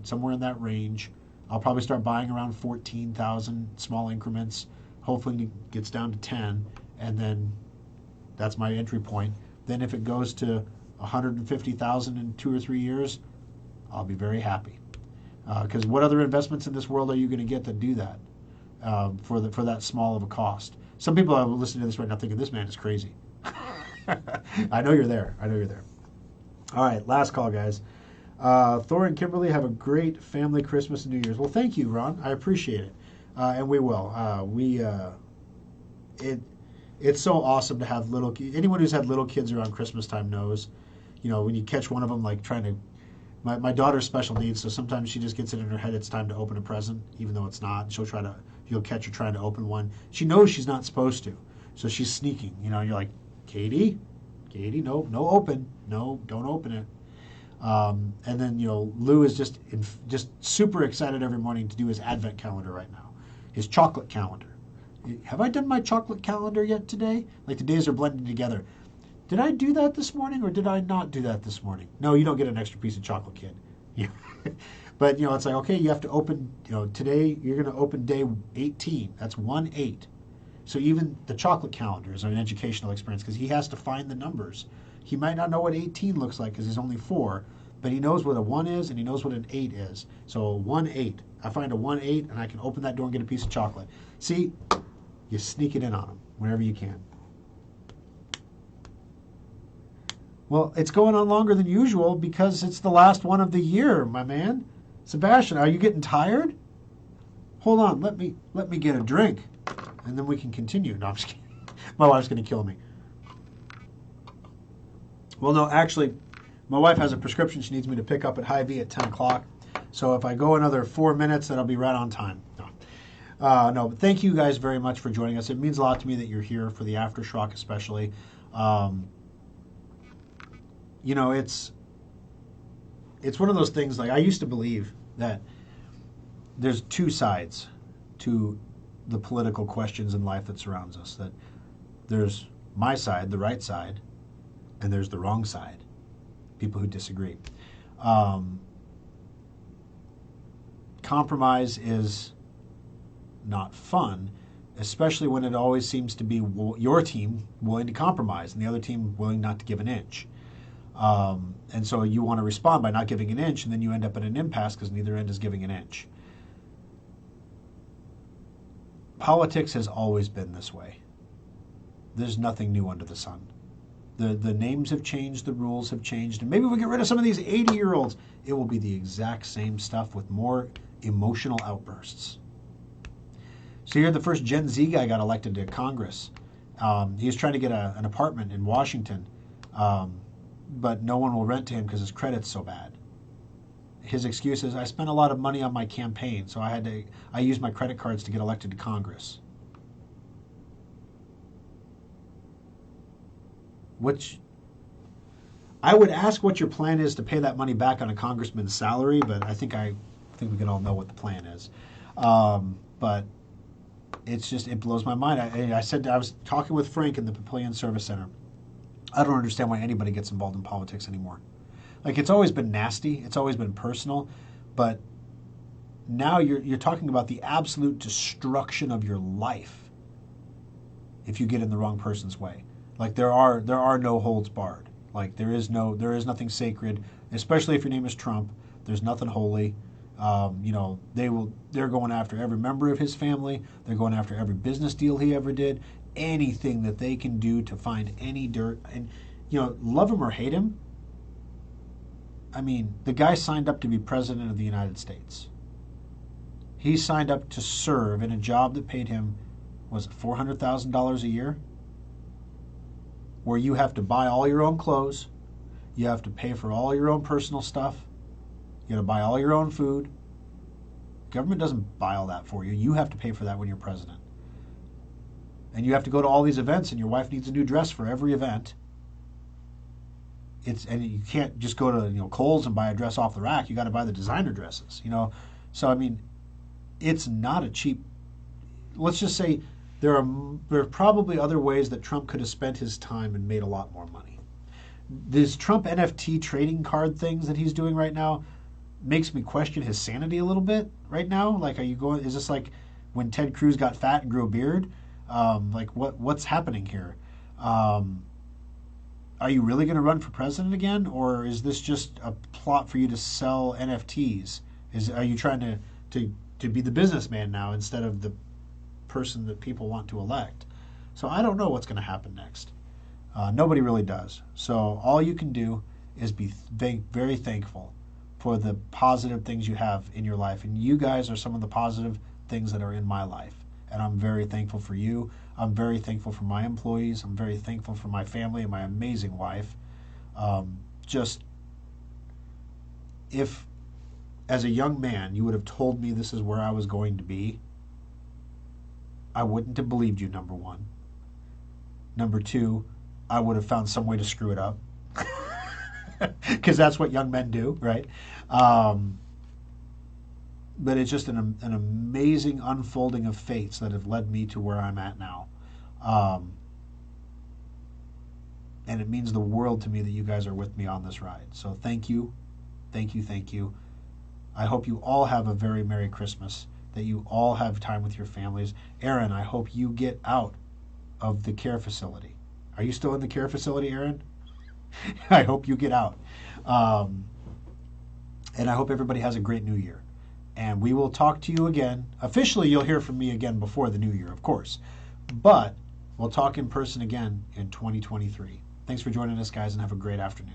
somewhere in that range. I'll probably start buying around 14,000 small increments. Hopefully it gets down to 10, and then that's my entry point. Then if it goes to 150,000 in 2 or 3 years, I'll be very happy. Because what other investments in this world are you going to get that do that for that small of a cost? Some people are listening to this right now thinking this man is crazy. I know you're there. All right, last call, guys. Thor and Kimberly, have a great family Christmas and New Year's. Well, thank you, Ron. I appreciate it, and we will. It's so awesome to have anyone who's had little kids around Christmas time knows, when you catch one of them like trying to. My daughter's special needs, so sometimes she just gets it in her head it's time to open a present, even though it's not. You'll catch her trying to open one. She knows she's not supposed to, so she's sneaking. You're like, Katie, no open. No, don't open it. And then, Lou is just super excited every morning to do his advent calendar right now, his chocolate calendar. Have I done my chocolate calendar yet today? Like the days are blending together. Did I do that this morning or did I not do that this morning? No, you don't get an extra piece of chocolate, kid. But, it's like, okay, you have to open, today you're going to open day 18. That's 1-8. So even the chocolate calendar is an educational experience because he has to find the numbers. He might not know what 18 looks like because he's only 4, but he knows what a 1 is and he knows what an 8 is. So 1-8. I find a 1-8 and I can open that door and get a piece of chocolate. See, you sneak it in on him whenever you can. Well, it's going on longer than usual because it's the last one of the year, my man. Sebastian, are you getting tired? Hold on, let me get a drink, and then we can continue. No, I'm just kidding. My wife's going to kill me. Well, no, actually, my wife has a prescription she needs me to pick up at Hy-Vee at 10 o'clock. So if I go another 4 minutes, then I'll be right on time. No, but thank you guys very much for joining us. It means a lot to me that you're here for the Aftershock especially. It's one of those things, like I used to believe that there's two sides to the political questions in life that surrounds us. That there's my side, the right side, and there's the wrong side. People who disagree. Compromise is not fun, especially when it always seems to be your team willing to compromise and the other team willing not to give an inch. And so you want to respond by not giving an inch, and then you end up at an impasse because neither end is giving an inch. Politics has always been this way. There's nothing new under the sun. The names have changed, the rules have changed, and maybe we get rid of some of these 80-year-olds. It will be the exact same stuff with more emotional outbursts. So here, the first Gen Z guy got elected to Congress. He was trying to get an apartment in Washington, but no one will rent to him because his credit's so bad. His excuse is, I spent a lot of money on my campaign, so I used my credit cards to get elected to Congress. Which I would ask what your plan is to pay that money back on a congressman's salary, but I think we can all know what the plan is. But it blows my mind. I was talking with Frank in the Papillion Service Center. I don't understand why anybody gets involved in politics anymore. Like, it's always been nasty, it's always been personal, but now you're talking about the absolute destruction of your life if you get in the wrong person's way. Like, there are no holds barred. Like, there is nothing sacred, especially if your name is Trump. There's nothing holy. They're going after every member of his family. They're going after every business deal he ever did. Anything that they can do to find any dirt. And, love him or hate him, I mean, the guy signed up to be president of the United States. He signed up to serve in a job that paid him, was it $400,000 a year? Where you have to buy all your own clothes, you have to pay for all your own personal stuff, you got to buy all your own food. Government doesn't buy all that for you. You have to pay for that when you're president. And you have to go to all these events, and your wife needs a new dress for every event. And you can't just go to Kohl's and buy a dress off the rack. You got to buy the designer dresses. So I mean, it's not a cheap. Let's just say there are probably other ways that Trump could have spent his time and made a lot more money. This Trump NFT trading card things that he's doing right now makes me question his sanity a little bit right now. Like, is this like when Ted Cruz got fat and grew a beard? Like, what's happening here? Are you really going to run for president again, or is this just a plot for you to sell NFTs? Are you trying to be the businessman now instead of the person that people want to elect? So I don't know what's going to happen next. Nobody really does. So all you can do is be very thankful for the positive things you have in your life. And you guys are some of the positive things that are in my life. And I'm very thankful for you. I'm very thankful for my employees. I'm very thankful for my family and my amazing wife. If as a young man you would have told me this is where I was going to be, I wouldn't have believed you, number one. Number two, I would have found some way to screw it up. Because that's what young men do, right? But it's just an amazing unfolding of fates that have led me to where I'm at now. And it means the world to me that you guys are with me on this ride. So thank you. Thank you, thank you. I hope you all have a very Merry Christmas, that you all have time with your families. Aaron, I hope you get out of the care facility. Are you still in the care facility, Aaron? I hope you get out. And I hope everybody has a great new year. And we will talk to you again. Officially, you'll hear from me again before the new year, of course. But we'll talk in person again in 2023. Thanks for joining us, guys, and have a great afternoon.